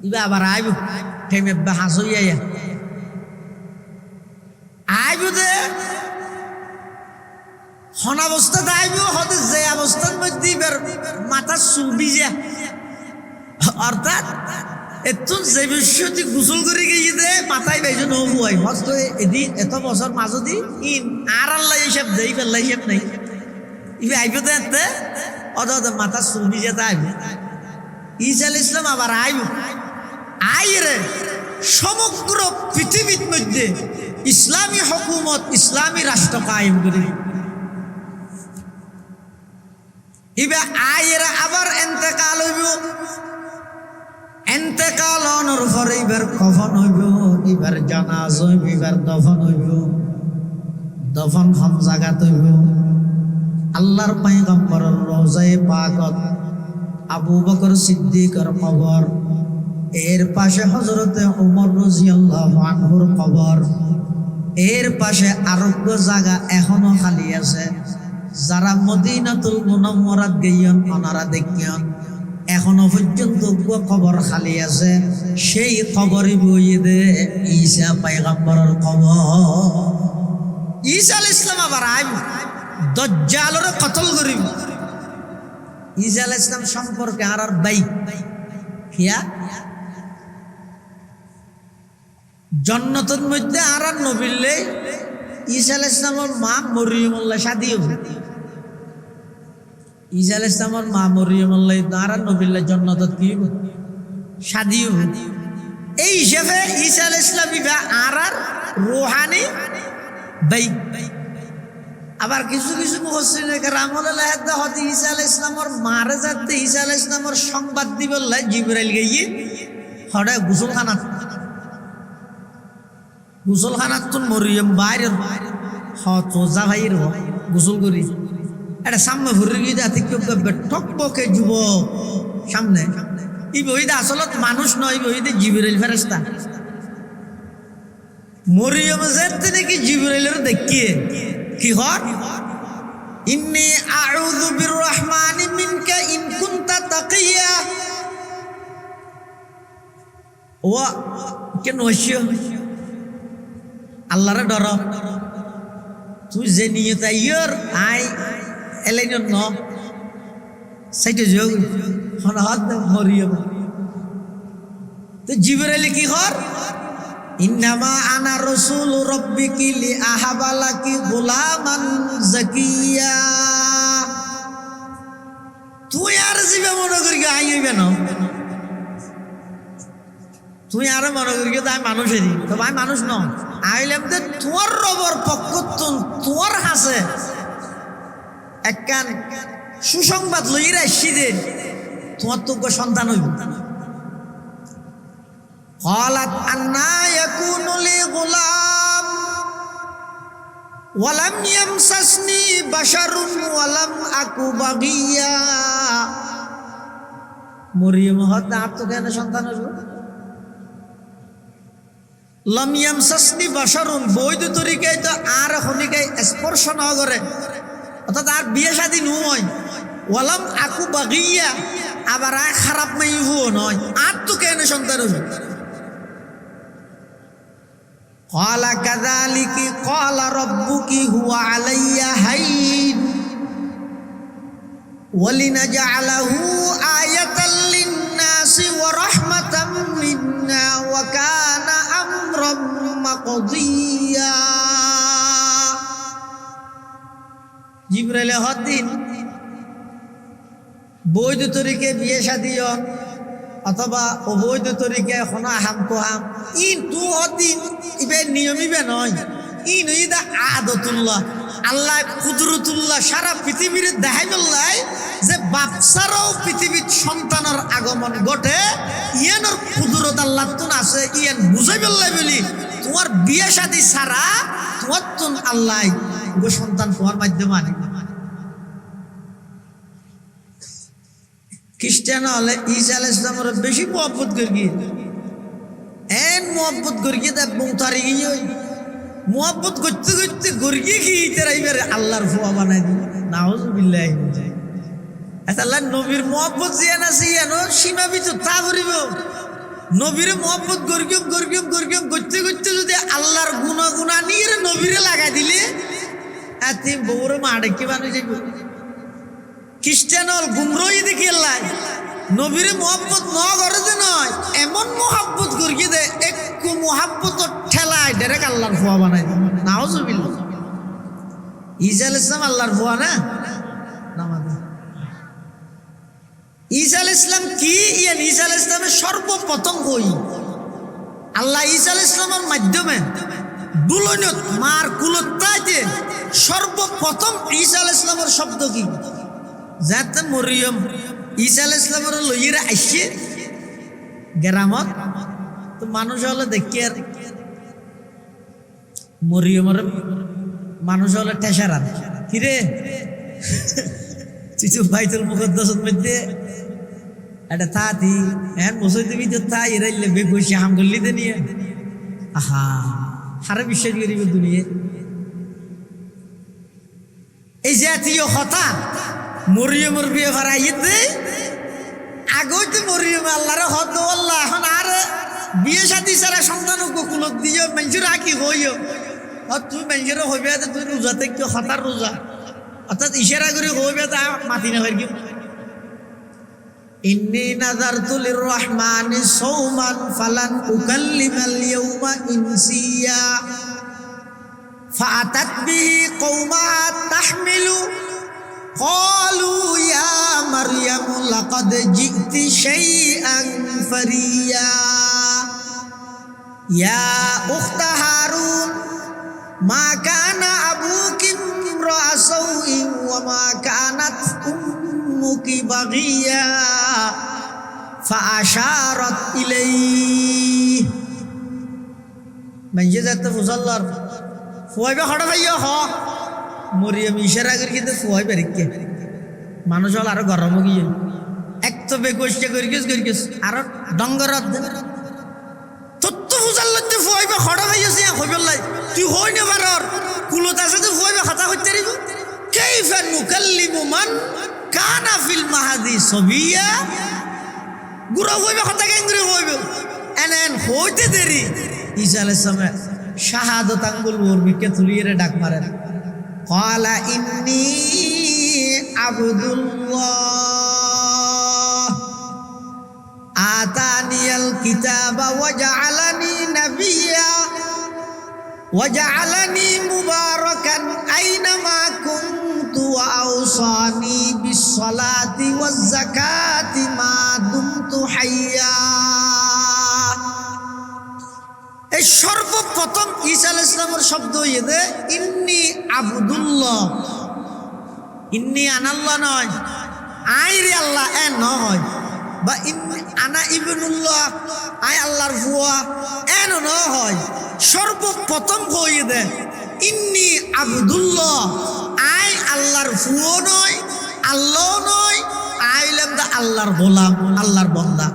Speaker 1: ইবা আবার আইব ঠেমে বাহাস হইয়া আইব দে হন অবস্থাতে আইব হতে যে অবস্থার মধ্যে মাথা চুল ভিজা অর্থাৎ এতুন যে বিশ্বটি গোসল করে গিয়ে দে মাথায় বেজে নবুয়াই মস্ত এদিন এত বছর মাঝদি ইন আর আল্লাহ হিসাব দেই ফেললাই হিসাব নেই ইবে আইব দে এতে অদ মাথা চুল ভিজাতে আইব। ঈসা আলাইহিস সালাম আবার আইব আইরে সমগ্র পৃথিবীর মধ্যে ইসলামী হুকুমত ইসলামী রাষ্ট্র কায়েম করে ইবে আইরে আবার ইন্তেকাল হইব। ইন্তেকাল হওয়ার পরে এবার কফন হইব এবার জানাজা হইব এবার দফন হইব। দফন হম জায়গাত হইব আল্লাহর পয়গম্বরের রওজায়ে পাকত আবু বকর সিদ্দিকের কবর এর পাশে হযরতে ওমর রাদিয়াল্লাহু আনহুর কবর এর পাশে আরোগ্য জায়গা এখনো খালি আছে। যারা মদিনাতুল মুনাওয়ারাত গিয়েন ওনারা দেখিয়ন এখনো পর্যন্ত কবর খালি আছে। সেই কবরে বইয়ে দে ঈসা পয়গম্বরের কবর। ঈসা আলাইহিস সালাম আবার আইব দাজ্জালরে কতল করিব। ঈসা আলাইহিস সালাম সম্পর্কে আর ভাই কিয়া জান্নাতের মধ্যে আর নবীলে ঈসা আলাইহিস সালামের মা মরিয়মুল্লাহ শাদী হবে। ঈসা আলাইহিস সালামের মা মরিয়মুল্লাহ আর নবীলে জান্নাতত কি শাদী হবে। এই হিসাবে ঈসা আলাইহিস সালাম আর রূহানি ভাই। আবার কিছু কিছু মুফাসসিরিনে কেরাম হতে হতে ঈসা আলাইহিস সালামের মারে যাতে ঈসা আলাইহিস সালামের সংবাদ দিবল্লাই জিবরাইল গিয়ে হড়ে গোসলখানাত তো মরিয়ম বাইরের হা ভাইয়ের গোসল করি এটা সামনে ঘুরে গিয়ে দেখি ঠকবকে যুবক সামনে এই বইটা আসলত মানুষ নয় বইতে জিবরাইল ফেরেশতা। মরিয়ম যেতে নাকি জিবরাইলের দেখিয়ে কি হয় ইন্নী আউযু বিররহমানি মিনকা ইন কুনতা তাকিয়া ও কেন হইছো আল্লাহরে ডর তুই যে নিয়ে তাইয়র আই এলাইন ন সাইতে যোগ হন হাত মরিয়ম তো জিবরাইল কি কর ইন্নামা আনা রাসূল রাব্বিকি লি আহাবালাকি গোলামান যাকিয়া। তুই আর জিবে মনে করি আইবে না তুই আর মনে করি তাই মানুষেরই তো ভাই মানুষ ন আইলাম তো তোর রবর পক্ষ তোর হাসে একখান সুসংবাদ লই রাখছি যে তোমার তো সন্তান হইব। قالت أنى يكون لي غلام ولم يمسسني بشر ولم أك بغيا। মরিয়ম হতে আর তো কেন সন্তান হইব। লাম ইয়ামসাসনি বাশারুন বৈধ তরিকায় তো আর খনিকায় স্পর্শ না করে অর্থাৎ আর বিয়ে শাদী নয়। ওয়ালাম আকু বাগিয়া আবার আর খারাপ মাইহু নয় আর তো কেন সন্তান হইব। قال كذلك قال ربك هو علي هين ولنجعله آية للناس ورحمة منا وكان أمرا مقضيا। জিবরাইল হদিন বৈধ তরিকে বিয়ে শাদিও অথবা অবৈধ তরিকে হনা হাম কোহাম ইন তু অদিন ইবে নিয়ম ইবে নয় ইন ইদা আদতুল্লাহ আল্লাহ কুদরতুল্লাহ সারা পৃথিবীর দেখাই বললাই যে বাপসারাও পৃথিবীর সন্তানের আগমন ঘটে ইয়ানোর কুদরত আল্লাহ তুন আছে ইয়ান বুঝাই বললাই বলি তোমার বিয়ে শাদী ছাড়া তোমার তুন আল্লাহ গো সন্তান তোমার মাধ্যমে আনে খ্রিস্টান হলে ঈসা আলাইহিস সালামের বেশি মহব্বত করি এন মহব্বত করি দেখ বৌতারি গিয়ে মহব্বত করতে করতে গর্গিয়ে কি তারা এবার আল্লাহর ফুয়া বানাই দিল নাউজুবিল্লাহ আল্লাহ নবীর মহব্বত জিয়ান আছে ইয়ানো সীমাবিত তা করিব নবীর মহব্বত গর্গিয়ম গর্গিয়ম গর্গিয়ম করতে করতে যদি আল্লাহর গুণা নিয়ে নবীরে লাগাই দিলে এতে বউরে মা ডেকে বানিয়ে যাইব খ্রিস্টান হল গুমরই দেখি আল্লাহ নবীরে মহব্বত ন করে যে নয় এমন মহব্বত গর্গিয়ে দে একটু মহব্বত ঠেলায় ডাইরেক্ট আল্লাহর ফুয়া বানাই দেয় নাউজুবিল্লাহ ঈসা আলাইহিস সালাম আল্লাহর ফুয়া না ঈসা আলাইহিস সালাম কি ইয়ান ঈসা আলাইহিস সালামের সর্বপ্রথম কই আল্লাহ ঈসা আলাইহিস সালামের মাধ্যমে দুলনত মার কুলতাতে সর্বপ্রথম ঈসা আলাইহিস সালামের শব্দ কি যাতে মরিয়ম ঈসা আলাইহিস সালামের লইরা আইছে গ্রামত তো মানুষ হলে দেখি আর মরিয়মের মানুষ হলে ঠেসারান কিরে তুই তো বাইতুল মুকদ্দাসের মধ্যে এটা তাতি হ্যাঁ মসজিদ ভিতর তাই এরাইলে বেগুসি হাম করলি দে নিয়ে আহা হারে বিশ্বাস করিব দুনিয়া এই জাতীয় কথা মরিয়মের বিয়ে ভরাইতে আগেও তো মরিয়ম আল্লাহরে হদ আল্লাহ এখন আর বিয়ে সাথী ছাড়া সন্তান কুলক দিও মানুষের আঁকি হইও তুই মানুষেরও হইবে তুই রোজাতে কেউ হতার রোজা অর্থাৎ ইশারা করে হইবে তা মাতি না হইব ইন্নী নাযারতু লিররহমানি সাওমান ফালান উকাল্লিমাল ইয়াওমা ইনসিয়া ফাআতাত বিহি কওমাহা তাহমিলু ক্বালু ইয়া মারইয়ামু লাকাদ জি'তি শাইআন ফারিয়া ইয়া উখতা হারুন মা কানা আবুকি ইমরা'a সাওইন ওয়া মা কানাত উম্মুকি বাগিয়া ফাআশারাত ইলাইহি মাইয়ে যাতে ফুজাল্লার ফুয়াইবে হড়া ভাইয়া হ মরিয়ম ইশারা করে কিন্তু ফুয়াইবে রেখে মানুষ হল আরো গরম গিয়ে এক তো বেকোষ্টা করে গেছ আরো ডঙ্গরাত তত্ত্ব ফুজাল্লাতে ফুয়াইবে হড়া ভাইয়াছে হইবেলাই তুই হই না বারর কুলত আছে তো ফুয়াইবে খাতা করতে রিব কাইফা নুকাল্লিমু মান কানা ফিল মাহাদি সবিয়া গুরা হইবে কথা কেঙ্গুরি হইবে এন হইতে দেরি ঈসা আলাইহিস সালাম শাহাদাত আঙ্গুল মুরবিকে তুলিয়ে ডাক মারেন ক্বালা ইন্নী আবদুল্লাহ আতানিয়াল কিতাবা ওয়া জাআলানি নাবিয়্যা ওয়া জাআলানি মুবারাকান আইনামা কুনতু ওয়া আওসানি বিস-সালাতি ওয়াজ-যাকাতি মা দুমতু হাইয়্যা এই সর্বপ্রথম ঈসা আলাইহিস সালামের শব্দ হইছে ইন্নী আবদুল্লাহ ইন্নী আনাল্লাহ নয় আই রে আল্লাহ এ নয় বা ইন্নী আনা ইবনুল্লাহ আই আল্লাহর ফুয়া এন নয় সর্বপ্রথম হইছে ইন্নী আবদুল্লাহ আই আল্লাহর ফুয়া নয় আল্লাহ নয় আইলাম দা আল্লাহর গোলাম আল্লাহর বান্দা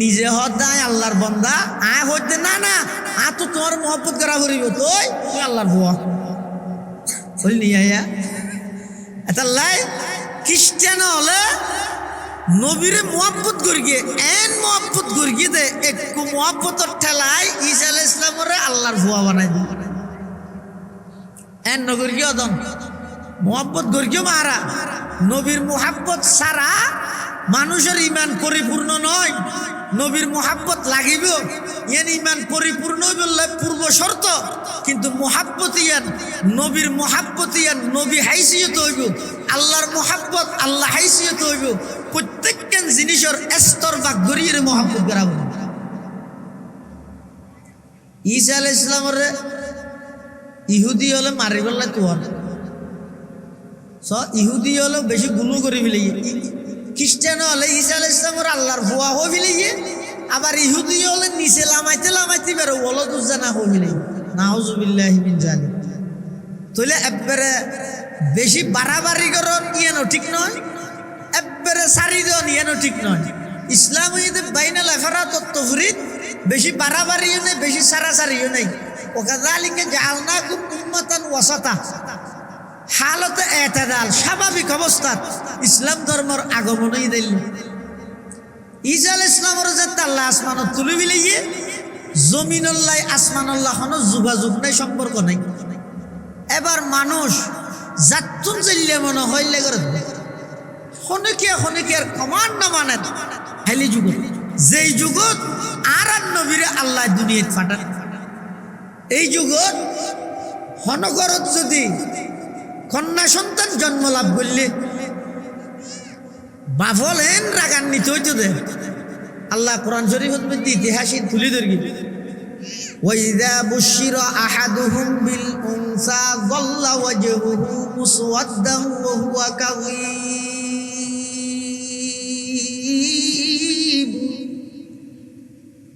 Speaker 1: নিজে হদায় আল্লাহর বান্দা আয় হইতে না না আ তো তোমার মহব্বত করা করিব তুই আল্লাহর বুয়া বলি নিয়ে আয়া এটা লাই খ্রিস্টান হলে নবীরে মহব্বত করি গিয়ে এন মহব্বত করি গিয়ে দে একটু মহব্বতর ঠেলাই ঈসা আলাইহিস সালামের আল্লাহর বুয়া বানাই দি এন নগর গিয়ে অদম মহব্বত করি গিয়ে মারা নবীর মহব্বত সারা মানুষের ইমান পরিপূর্ণ নয় নবীর মোহাব্বত লাগিব ইয়ান ইমান পরিপূর্ণ বললে পূর্ব শর্ত কিন্তু মোহাব্বত ইয়ান নবীর মোহাব্বত ইয়ান নবী হাইসিয়ত হইব আল্লাহর মোহাব্বত আল্লাহ হাইসিয়ত হইব প্রত্যেকটা জিনিসের স্তর ভাগ করিয়ে মোহাব্বত করা হবে ঈসা আলাইহিস সালামের ইহুদি হলে মারি বললে তোর ইহুদি হলে বেশি গুলো করে ফেলে খ্রিস্টান হলে ঈসা আলাইহিস সালামের আল্লাহর ভুয়া হয়ে ফেলে আবার ইহুদি হলে নিচে লামাইতে বেরো বলো দুজানা হয়ে ফেলে নাউজুবিল্লাহি মিন জালিক তাহলে একবারে বেশি বাড়াবাড়ি করন ইয়ানো ঠিক নয় একবারে সারি দেন ইয়ানো ঠিক নয় ইসলাম বাইনাল আফরাত ওয়াত তাফরিদ বেশি বাড়াবাড়িও নেই বেশি সারাসারিও নেই ওকাযালিকা জাআলনাকুম উম্মাতান ওয়াসাতা হালতে এতেদাল স্বাভাবিক অবস্থা ইসলাম ধর্মের আগমনই দিল ঈসা আলাইহিস সালামের যে আল্লাহ আসমানত তুলি বিলিয়ে জমিনুল্লাহ আসমানুল্লাহ কোনো যোগাযোগ নাই সম্পর্ক নাই এবার মানুষ জাতুন জেলে মনে হইলে করে খনিকের কমান্ড না মানে হেলি যুগত যেই যুগত আর নবীরে আল্লাহ দুনিয়াত পাঠান এই যুগত হনগরত যদি কন্যা সন্তান জন্ম লাভ করলে বাফলেন রাগান্বিত হইতো দে আল্লাহ কোরআন শরীফের মধ্যে ইতিহাসে তুলে ধরি ওয়াইযা বুশিরা আহাদুহুম বিল উনসা যাল্লা ওয়াজহুহু মুসওয়াদ্দান ওয়া হুয়া কাযীব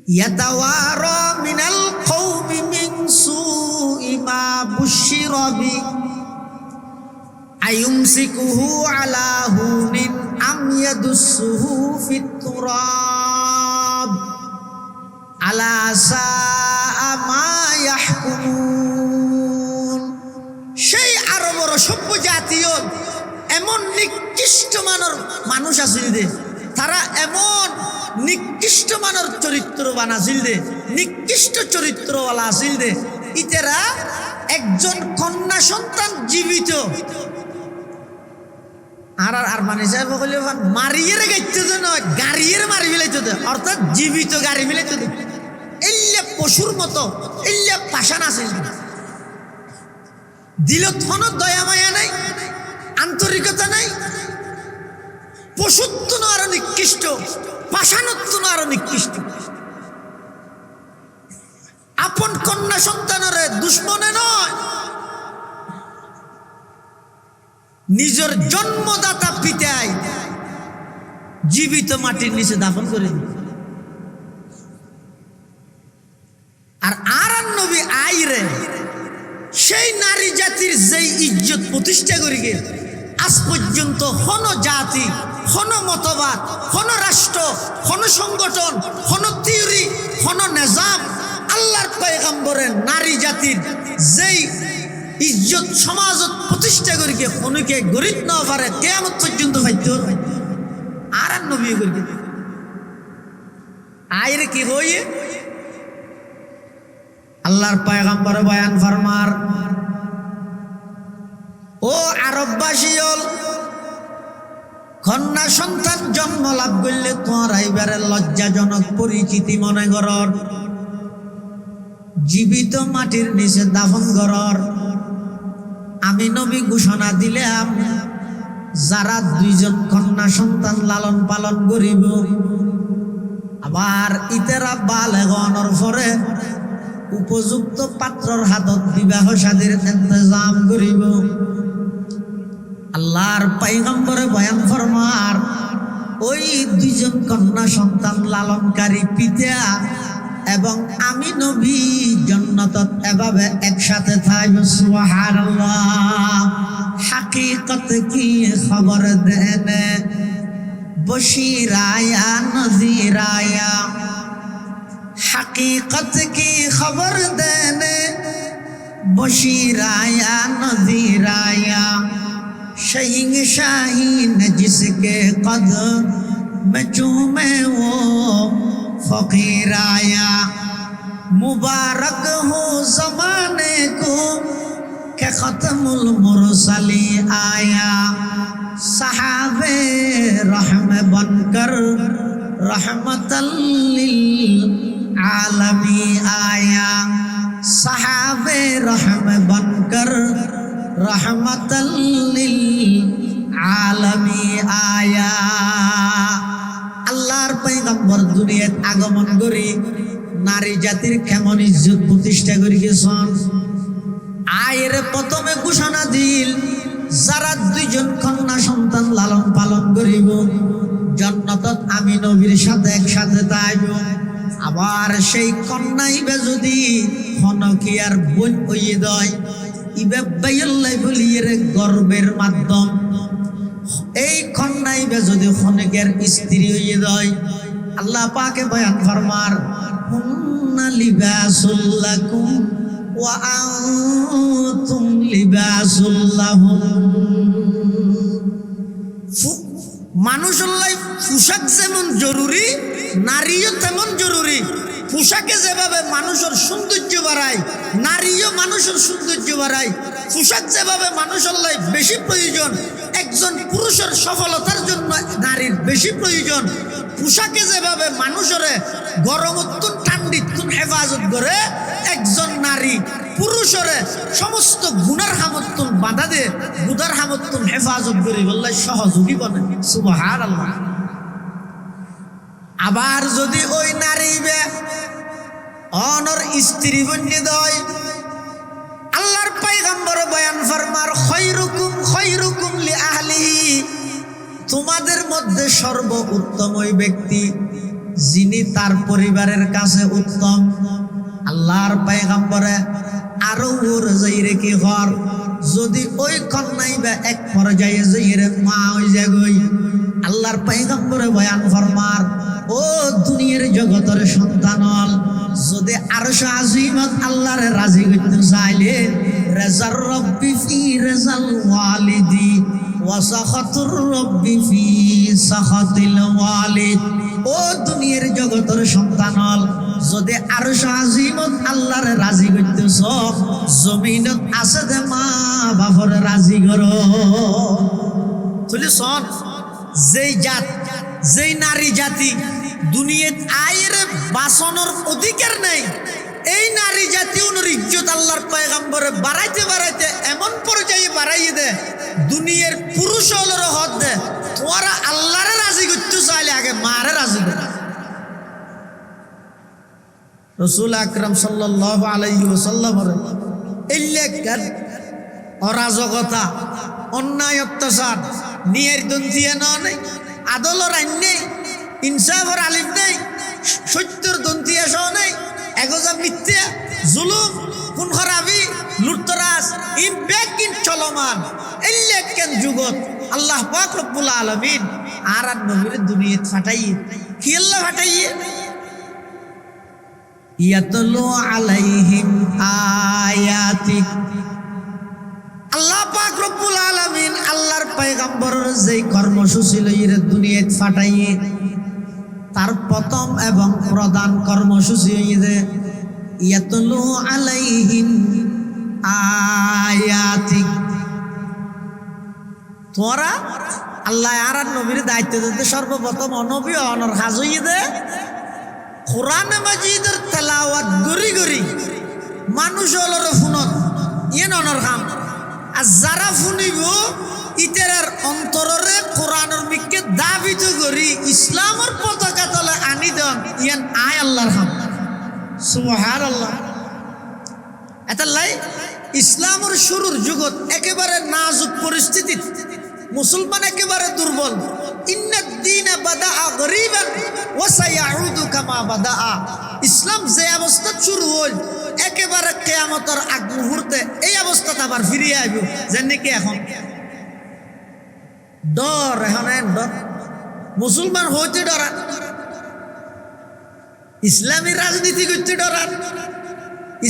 Speaker 1: ইয়াতাওয়ারা মিনাল কওমি মিন সুই মা বুশিরা বি আয়ুমসিকুহু আলা হুনিন আম ইয়াদুসুহু ফিত তুরাব আলা সাআ মা ইয়াহকুমুন সেই আরবের সভ্য জাতীয় এমন নিকৃষ্ট মানের মানুষ আছিল দে তারা এমন নিকৃষ্ট মানের চরিত্রবান আছিল দে নিকৃষ্ট চরিত্রওয়ালা আছিল দে ইতেরা একজন কন্যা সন্তান জীবিত আর মানে সাহেব বলে মারিয়ে গাইতে তো নয় গাড়িয়ে মারি ফেলাইতে দে অর্থাৎ জীবিত গাড়ি ফেলাইতে দে এল্লা পশুর মতো এল্লা পাষাণ আছে দিলত কোনো দয়া মায়া নাই আন্তরিকতা নাই পশুত্ব আরো নিকৃষ্ট পাষাণত্ব আরো নিকৃষ্ট আপন কন্যা সন্তানরে দুশ্মনে নয় নিজের জন্মদাতা পিতায় জীবিত মাটির নিচে দাফন করে দিল আর নবী আইরে সেই নারী জাতির যেই ইজ্জত প্রতিষ্ঠা করি গে আজ পর্যন্ত কোন জাতি কোন মতবাদ কোন রাষ্ট্র কোন সংগঠন কোন থিওরি কোন নিজাম আল্লাহর পয়গম্বরের নারী জাতির যেই ইজ্জত সমাজত প্রতিষ্ঠা করি গে কোনকে গরিব না পারে কিয়ামত পর্যন্ত পাইতে আর নবী করি আইরে কি হইয়ে আল্লাহর পয়গম্বর বয়ান ফরমার ও আরববাসী হল কন্যা সন্তান জন্ম লাভ করলে তোমার এইবারে লজ্জাজনক পরিচিতি মনে করর জীবিত মাটির নিচে দাফন করর আমি নবী ঘোষণা দিলাম যারা দুইজন কন্যা সন্তান লালন পালন করিব আবার ইতেরা বালেগনের পরে উপযুক্ত পাত্রর হাতত বিবাহ শাদীর ইন্তজাম করিব আল্লাহর পয়গম্বরে বয়ান ফরমার ওই দুইজন কন্যা সন্তান লালনকারী পিতা এবং আমি নবী জান্নাতত এভাবে একসাথে থাকবে সুবহানাল্লাহ হাকিকত কি খবর দেনে বশিরায়া নজিরায়া हकीकत की खबर देने बशीराया नजीराया शहीन शाहीन जिसके कदम में चूमे वो फकीराया मुबारक हो जमाने को के खत्मुल मुरसली आया सहाबे रहम बनकर রহমাতাল লিল আলামিন আয়া, সাহাবে রহম বনকর রহমাতাল লিল আলামিন আয়া। আল্লাহর পয়গম্বর দুনিয়াত আগমন করে নারী জাতির কেমন ইজ্জত প্রতিষ্ঠা করে গেছেন। আয়ের প্রথমে ঘোষণা দিল, যারা দুইজন কন্যা সন্তান লালন পালন করিব জান্নাতত আমি নবীর সাথে একসাথে তাইব। আবার সেই কন্যাইবে যদি হনকিয়ার বোন হইয়ে দেয়, ইবে বাইল্লাই বলিয়ে গর্বের মাধ্যম। এই কন্যাইবে যদি হনকের স্ত্রী হইয়ে দেয়, আল্লাহ পাকে বয়ান ফরমার, হুন্না লিবাসুল লাকুম ওয়া আনতুম লিবাসুল লাহুম। মানুষের লাই পোশাক যেমন জরুরি, নারীও তেমন জরুরি। পোশাকে যেভাবে মানুষের সৌন্দর্য বাড়ায়, নারীও মানুষের সৌন্দর্য বাড়ায়। পোশাক যেভাবে মানুষের লাই বেশি প্রয়োজন, একজন পুরুষের সফলতার জন্য নারীর বেশি প্রয়োজন। পোশাকে যেভাবে মানুষের গরমোত্তন ঠান্ডিত্তন হেফাজত করে, একজন নারী পুরুষের সমস্ত গুণার হামত্তন বাধা দে, গুদার হামত্তন হেফাজত করে বললে সহযোগী বনে। সুবহানাল্লাহ। আবার যদি ওই নারী অনর স্ত্রী বন্যে দেয়, আল্লাহর পয়গম্বর বয়ান ফরমার, খৈরুকুম খৈরুকুম লি আহলিহি, তোমাদের মধ্যে সর্ব উত্তম ওই ব্যক্তি যিনি তার পরিবারের কাছে উত্তম। আল্লাহর পয়গম্বরে আরো ওর যাইরে কি হর, যদি ওই কন্যাই বা এক পর্যায়ে যাইরে মা হই যাগই, আল্লাহর পয়গম্বরে বয়ান ফরমার, ও দুনিয়ার জগতের সন্তান হল, যদি আরশ আজিমত আল্লাহরে রাজি করতে চাইলে, রেজার রব্বি ফি রেজাল ওয়ালিদি ওয়া সাখাতুর রব্বি ফি সাখাতিল ওয়ালিদ। ও দুনিয়ার জগতের সন্তান হল, যদি আরশ আজিমত আল্লাহরে রাজি করতেছ, জমিনত আছে যে মা বাপরে রাজি করো। চলে শোন, যেই জাত, যেই নারী জাতি দুনিয়াত আয়ের বাসনের অধিকার নেই, এই নারী জাতি ওনার ইজ্জত আল্লাহর পয়গম্বরে বাড়াইতে বাড়াইতে এমন পর্যায়ে বাড়াইয়ে দে, দুনিয়ার পুরুষ হলের হদ দে। তোরা আল্লাহরে রাজি করতে চাইলে আগে মারে রাজি করে। রাসূল আকরাম সাল্লাল্লাহু আলাইহি ওয়াসাল্লামের এই লেখার অরাজকতা, অন্যায়, অত্যাচার নিয়ের দন্তিয়া নেই, আদলের আইন নেই, ইনসাফের আলিফ নেই, সত্যর দন্তিয়া সহ নেই, এগোজা মিথ্যা, জুলুম, খুন খারাপি, লুটতরাজ ইন বেকিন চলমান। এই লেখেন যুগত আল্লাহ পাক রব্বুল আলামিন আর নবীর দুনিয়াত ফাটাইয়ে কি আল্লাহ ফাটাইয়ে, ইয়াতলু আলাইহিম আয়াতিক। আল্লাহ পাক রব্বুল আলামিন আল্লাহর পয়গম্বরের যেই কর্মসূচি লইরে দুনিয়াত ফাটাইয়ে, তার প্রথম এবং প্রধান কর্মসূচি হইছে ইয়াতলু আলাইহিম আয়াতিক। তোরা আল্লাহ আর নবীর দায়িত্ব দিতে সর্বপ্রথম অনবী অনর হাজইয়ে দে, কোরআন মাজিদের তেলাওয়াত গরি গরি মানুষ হলর ফুনত ইয়ে ননর খাম। আর যারা ফুনিব ইতার অন্তরের কোরআনের মিকে দাবিত করি ইসলামের পতাকা তলে আনি দেন, ইয়ান আয় আল্লাহর খাম। সুবহানাল্লাহ। এতাল্লাই ইসলামের শুরুর যুগত একেবারে নাজুক পরিস্থিতি, মুসলমান একেবারে দুর্বল। ইন্নাদ দীন বাদাআ গরীবান ওয়া সায়াউদু কামা বাদাআ। ইসলাম যে অবস্থা শুরু হল একেবারে কিয়ামতের আগ মুহূর্তে এই অবস্থাটা আবার ফিরিয়ে আইব। জানি কি এখন ডর, এখন ডর, মুসলমান হইতে ডরান, ইসলামী রাজনীতি করতে ডরান,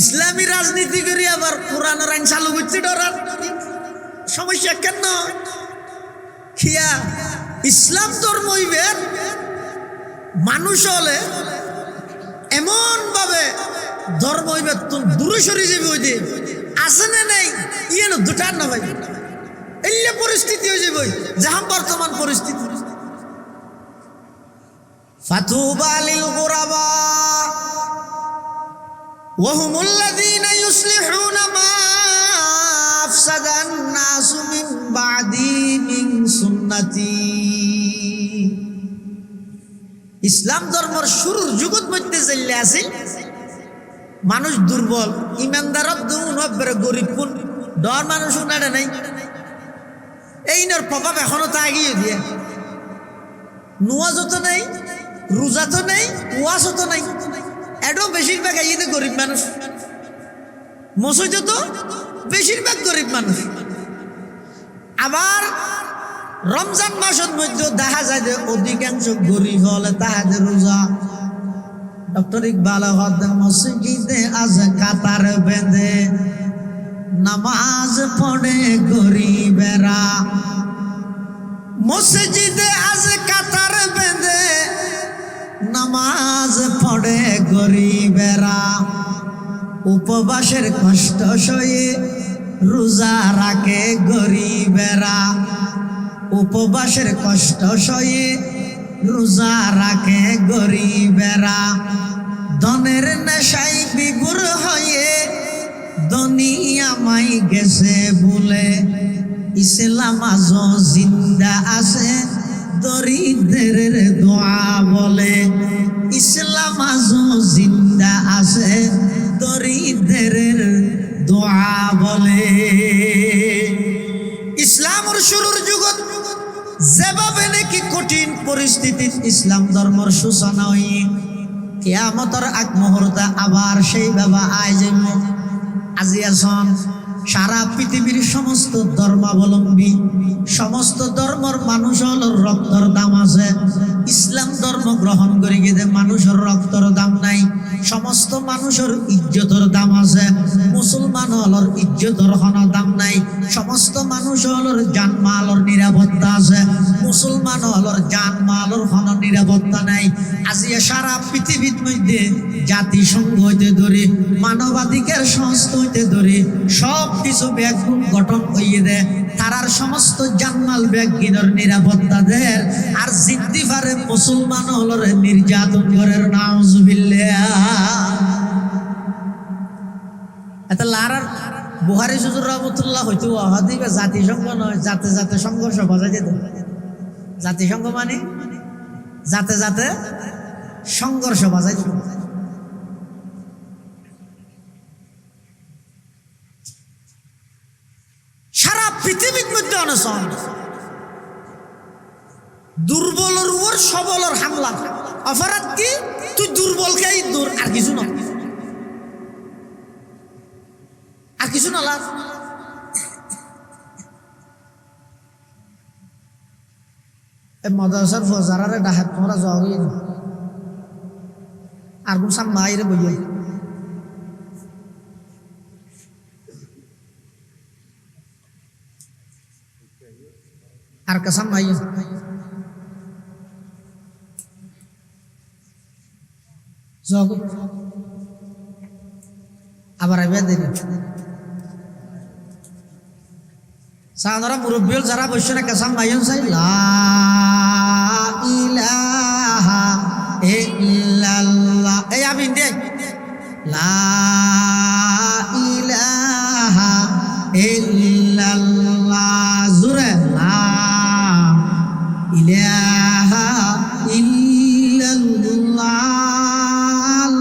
Speaker 1: ইসলামী রাজনীতি করি আবার কোরআনের আইন চালু করতে ডরান। সমস্যা কেন? খিয়া ইসলাম ধর্ম হইবে মানুষ হলে এমন ভাবে ধর্ম হইবে দূরে সরে যাবে, ওই যে আছে না নেই ইয়ে না দুটার না ভাই, এলে পরিস্থিতি হয়ে যাবে যাহা বর্তমান পরিস্থিতি। ফাতুবা লিল গুরাবা ওয়া হুমুল্লাযীনা ইউসলিহুনা মা আফসাদান নাসু মিন বাদি মিন সুন্নতি। ইসলাম ধর্মের শুরুর যুগত মধ্যে চলে আছে মানুষ দুর্বল, ইমানদার গরিব কোন ডর মানুষ উনাটা নাই। এইনার প্রভাব এখনো তা এগিয়ে দিয়ে নুয়াজও তো নেই, রোজা তো নেই, ওয়াজও তো নাই। এটাও বেশিরভাগ এই গরিব মানুষ, মসজিদে তো বেশিরভাগ গরিব মানুষ। আবার রমজান মাসের মধ্যে দেখা যায় যে অধিকাংশ গরিব হলে তাহাদের রোজা। ডক্টর ইকবাল মসজিদে আজ কাতার বেঁধে নামাজ পড়ে গরিবেরা, মসজিদে আজ কাতার বেঁধে নামাজ পড়ে গরিবেরা, উপবাসের কষ্ট সয়ে রোজা রাখে গরিবেরা, উপবাসের কষ্ট সয়ে রোজা রাখে গরিবেরা, ধনের নেশায় বিভোর হয়ে দুনিয়ায় গেছে বলে, ইসলাম আজও জিন্দা আছে দরিদ্রের দোয়া বলে, ইসলাম আজও জিন্দা আছে দরিদ্রের দোয়া বলে। ইসলামের শুরুর যুগত যেভাবে নাকি কঠিন পরিস্থিতির ইসলাম ধর্মের সূচনা হয়ে কিয়ামতের আগ মুহূর্তে আবার সেই বাবা আইজম আজি আসন সারা পৃথিবীর সমস্ত ধর্মাবলম্বী সমস্ত ধর্মের মানুষের রক্তর দাম আছে। ইসলাম ধর্ম গ্রহণ করে গিয়ে মানুষের রক্তর দাম নাই, সমস্ত মানুষের ইজ্জতের দাম আছে। মুসলমান হলর ইজ্জতের কোনো দাম নাই, সমস্ত মানুষ হলর জানমালর নিরাপত্তা আছে। মুসলমান হলর জানমালর কোনো নিরাপত্তা নাই। আজিয়া সারা পৃথিবীর মধ্যে জাতিসংঘ হইতে ধরে মানবাধিকার সংস্থা হইতে ধরে সব কিছু ব্যাগুণ গঠন হইয়ে দেয়, তারার সমস্ত জানমাল ব্যাগিনের নিরাপত্তা দেয়। আর জিদ্দি পারে মুসলমান হলর নির্যাতন করেন। নাউজুবিল্লাহ। এত লারার বুহারি হুজুর রহমতুল্লাহ হইতো অহাদিবে জাতিসংঘ নয়, জাতে জাতে সংঘর্ষ বাজা যেত। জাতিসংঘ মানে জাতে জাতে সংঘর্ষ বাজাই। সারা পৃথিবীর মধ্যে অনশন, দুর্বলের উপর সবলের হামলা। অপরাধ কি? তুই দুর্বলকেই দূর, আর কিছু না, আর কিছু না। লাভ মাদ্রাসার ফজারারে ডাহাত তোমরা যাওয়া হয়ে না, আর কোন সাম মাইরে বইয়ে আর কাসাম মাইয়ে যাও আবার আইবা দেন। সাধারণ মুরব্বী যারা বসে না কাসাম মাইন চাই লা ইলাহা ইল্লাল্লাহ, এই আমিন দে। লা ইলাহা ইল্লাল্লাহ, জোরে লা ইলাহা ইল্লাল্লাহ,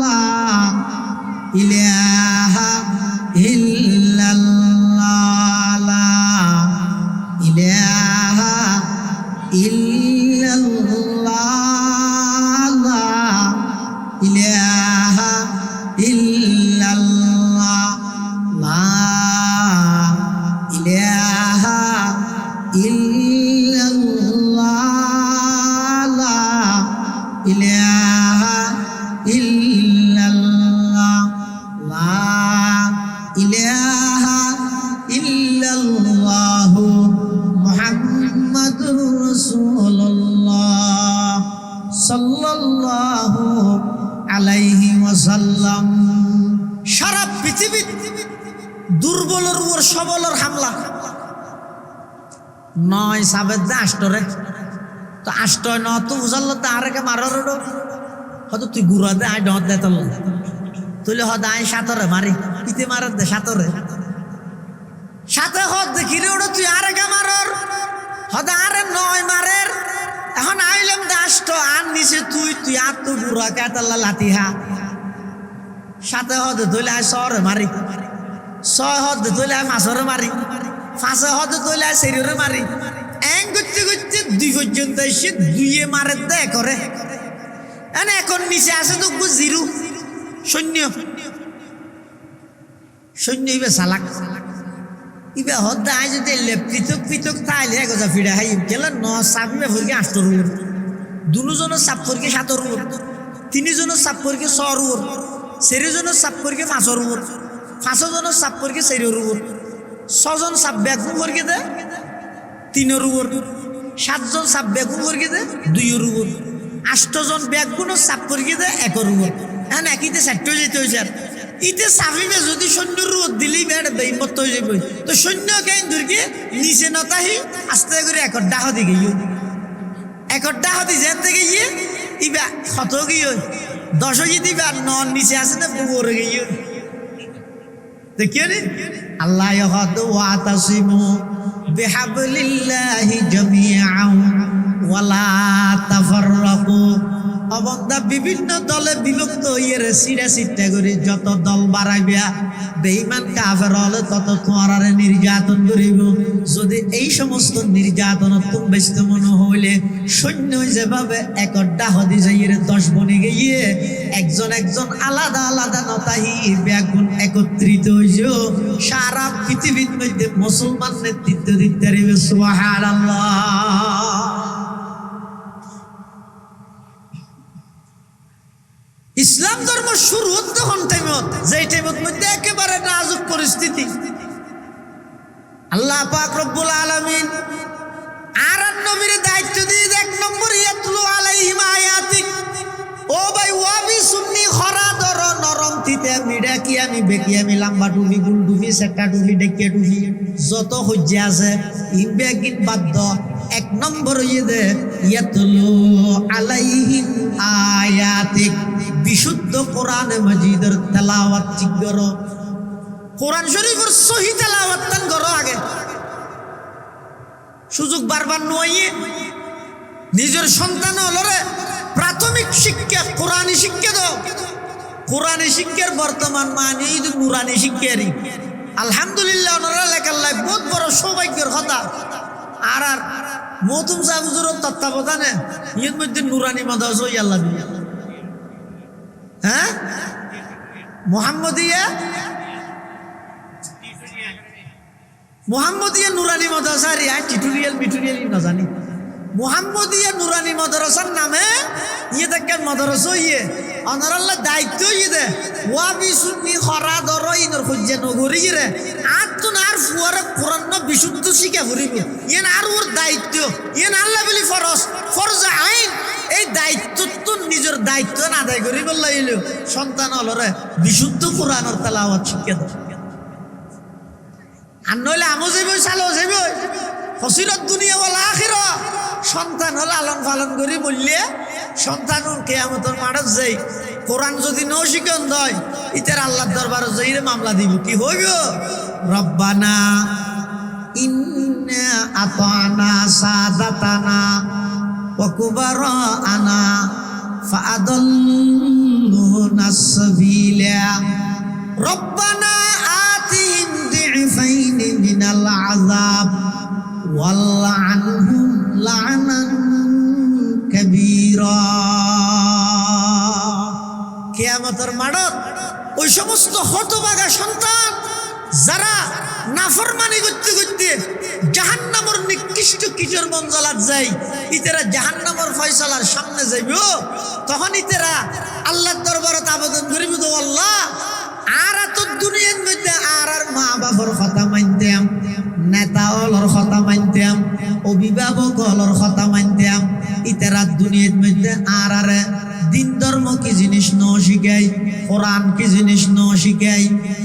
Speaker 1: লা ইলাহা ইল্লাল্লাহ, লা ইলাহা ইল্লাল্লাহ, লা ইলাহা ইল্লাল্লাহ, লা ইলাহা ইল্লাল্লাহ, লা ইলাহা ইল্লাল্লাহ, লা ইলাহা ইল্লাল্লাহু মুহাম্মাদুর রাসূলুল্লাহ সাল্লাল্লাহু আলাইহি ওয়াসাল্লাম। সারা পৃথিবী দুর্বলের উপর সবলের হামলা। নয় সাবেদ আষ্টরে তো আষ্ট ন তো উজাল তো আরেকে মারার হয়তো তুই গুড়া দে আই ডত দে তল তুলে হদ আই সাঁতরে মারি ইতে মারার দে সাঁতরে সাথে হদ দেখি রে ওটা তুই আরেকে মারার হদ আরে নয় মারের এখন আইলাম দাষ্ট আর নিচে তুই তুই আর তো গুড়া কাতাল্লা লাতিহা সাথে হদ ধইলে আয় শহরে মারি ছয় হদ ধইলে আয় মাছরে মারি ফাঁসে হদ ধইলে আয় শরীরে মারি এং করতে করতে দুই পর্যন্ত এসে দুইয়ে মারে দে করে এখন নিচে আসে তো জিরু সৈন্য সৈন্য ইবে সালাক ইবে হদ আয় যদি পৃথক পৃথক তাইলে এগোজা ফিরে হাই গেলে ন সাপিবে ফুরকে আষ্ট রুর দুজনের সাপ ফুরকে সাতর রুর তিনজনের সাপ ফুরকে ছ রুর সেরিজনের সাপ ফুরকে পাঁচর রুর পাঁচজনের সাপ ফুরকে সেরি রুর ছজন সাপ ব্যাগুন ফুরকে দে তিন রুর সাতজন সাপ ব্যাগুন ফুরকে দে দুই রুর আষ্টজন ব্যাগুন সাপ ফুরকে দে এক রুর এখন একইতে চারটে যেতে হয়েছে আর ইতে সাফিবে যদি সৈন্য রুদ দিলেই বেড়ে বেইমত হয়ে যাবে তো সৈন্য কেন দুর্গে নিচে নতাহি আস্তে করে একর ডাহ দিকে একর ডাহ দি যেতে থেকে গিয়ে ইবা ক্ষত গিয়ে দশ দিবা নন নিচে আসে না পুকুরে গিয়ে দেখিও নি আল্লাহ ইয়াহাদু ওয়া তাসিমু বিহাবলিল্লাহি জামিআন ওয়ালা তাফাররাকু অবন্ধা বিভিন্ন দলে বিভক্ত হইয়ে রে সিরা সিটটা করে যত দল বাড়াইবা বেঈমান কাফের হলে তত তোমারে নির্যাতন করিব যদি এই সমস্ত নির্যাতন তুমি ব্যস্ত মনে হইলে সৈন্য যেভাবে একড্ডা হদি যাইয়ে 10 বনে গিয়ে একজন একজন আলাদা আলাদা নতাহি ব্যাগুন একত্রিত হইছো সারা পৃথিবীর মধ্যে মুসলমান নেতৃত্ব দিতে পারবে সুবহানাল্লাহ। ইসলাম ধর্ম শুরু তখন টাইমত যেই টাইমত মধ্যে একেবারে নাজুক পরিস্থিতি আল্লাহ পাক রব্বুল আলামিন আর নবীর দায়িত্ব দিয়ে 1 নম্বর ইয়াতলু আলাইহিম আয়াতিক ও ভাই ওয়াবি সুন্নি খরা ধর নরম তিতে মিডা কি আমি বেকি আমি লম্বা টুপি গুল টুপি সেটা টুপি ডেকে টুপি যত হজ্জে আছে ইবে গিন বাদ্য 1 নম্বর ইয়াতলু আলাইহিম আয়াতিক বিশুদ্ধ কোরআন মাজিদের তেলাওয়াত ঠিক করো কোরআন শরীফের সহি তেলাওয়াত তান করো আগে সুযোগ বারবার নয় নিজের সন্তান হলরে প্রাথমিক শিক্ষা কোরআনী শিক্ষা দাও কোরআনী শিক্ষার বর্তমান মানে নুরানি শিক্ষারই আলহামদুলিল্লাহ ওনারা লেখাল্লাই বহুত বড় সৌভাগ্যের কথা আর আর মতুম সাহেব হুজুরের তত্ত্বাবধানে এর মধ্যে নুরানি মাদ্রাসা আল্লাহ দিয়া হ্যাঁ মোহাম্মদিয়া নুরানি মাদ্রাসা রিয়া টিউটোরিয়াল না জানি মোহাম্মদিয়া নুরানি মাদ্রাসার নামে ইয়ে দেখেন মাদ্রাসা ইয়ে অনারাল্লাহ দায়িত্ব ইয়ে দে ওয়াবি সুন্নি খরা ধরো ইনর খুঁজে নগরী রে আর তো আর ফুয়ারে কোরআন বিশুদ্ধ শিখা ফুরিব ইয়েন আর ওর দায়িত্ব ইয়েন আল্লাহ বলি ফরজ আইন এই দায়িত্ব তো নিজের দায়িত্ব না আদায় করি বললে সন্তান হলরে বিশুদ্ধ কোরআনের তেলাওয়াত শিক্ষা দাও আর নইলে আমও যাইব চালো যাইব হসিরত দুনিয়া ওয়াল আখিরা সন্তান হল আলম পালন করি বললে সন্তান কিয়ামতের মাঠত যাই কোরআন যদি ন শিখন দয় ইতার আল্লাহর দরবারে যাইরে মামলা দিব কি হইব রব্বানা ইন্না আতানা সাদাতানা ওয়া কুবারানা ফাআদাল্লুনা সাবিলা রব্বানা আতিহিম দি'ফাইনি মিনাল আযাব ওয়ালআনহুম লা'নান কাবীরা কিয়ামতের মাঠত ওই সমস্ত হতভাগা সন্তান যারা নাফরমানি করতে করতে জাহান্নামের নিকৃষ্ট কিচর মঞ্জলাত যায় ইতারা জাহান্নামের ফয়সালার সামনে যাইব তখন ইতারা আল্লাহর দরবারে আবেদন করিব তো আল্লাহ আর এত দুনিয়ার মধ্যে আর মা বাবার কথা মানতাম নেতা হলর কথা মানতাম অভিভাবক হলর কথা মানতাম ইতারা দুনিয়ার মধ্যে আর দিন ধর্ম কি জিনিস ন শিখাই কোরআন কি জিনিস ন শিখাই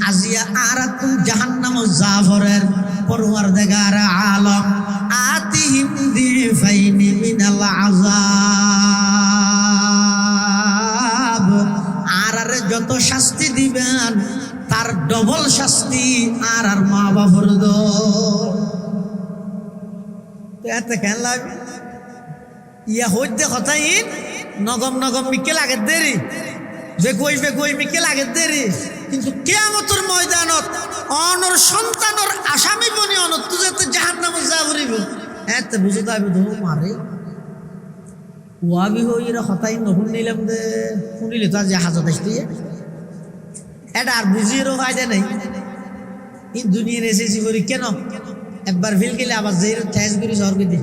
Speaker 1: আজিয়া আর তুম জাহান্নাম জাফরের পরওয়ারদিগার আলম আতিহিম দিফাইনি মিনাল আযাব, আর যত শাস্তি দিবেন তার ডবল শাস্তি আর মা বাবার দো। এতে কেন লাগে ইয়া হইতে কথাই নগম নগম মিকে লাগে দেরি, বেকুই মিকে লাগে দেরি, কিন্তু কিয়ামতের ময়দানত অনর সন্তানর আসামি বনি অনত তুই যাতে জাহান্নামে যা করিব এতে বুঝে যাবে ধরো মারে ওয়াবি হইরা কথাই নহুন নিলাম দে শুনিলে তো আজ হাজত আসতে এটা আর বুঝিয়েরও ফায়দা নেই। এই দুনিয়ার এসেছি করি কেন একবার ফিল গেলে আবার যে ঠেস করি শহর করি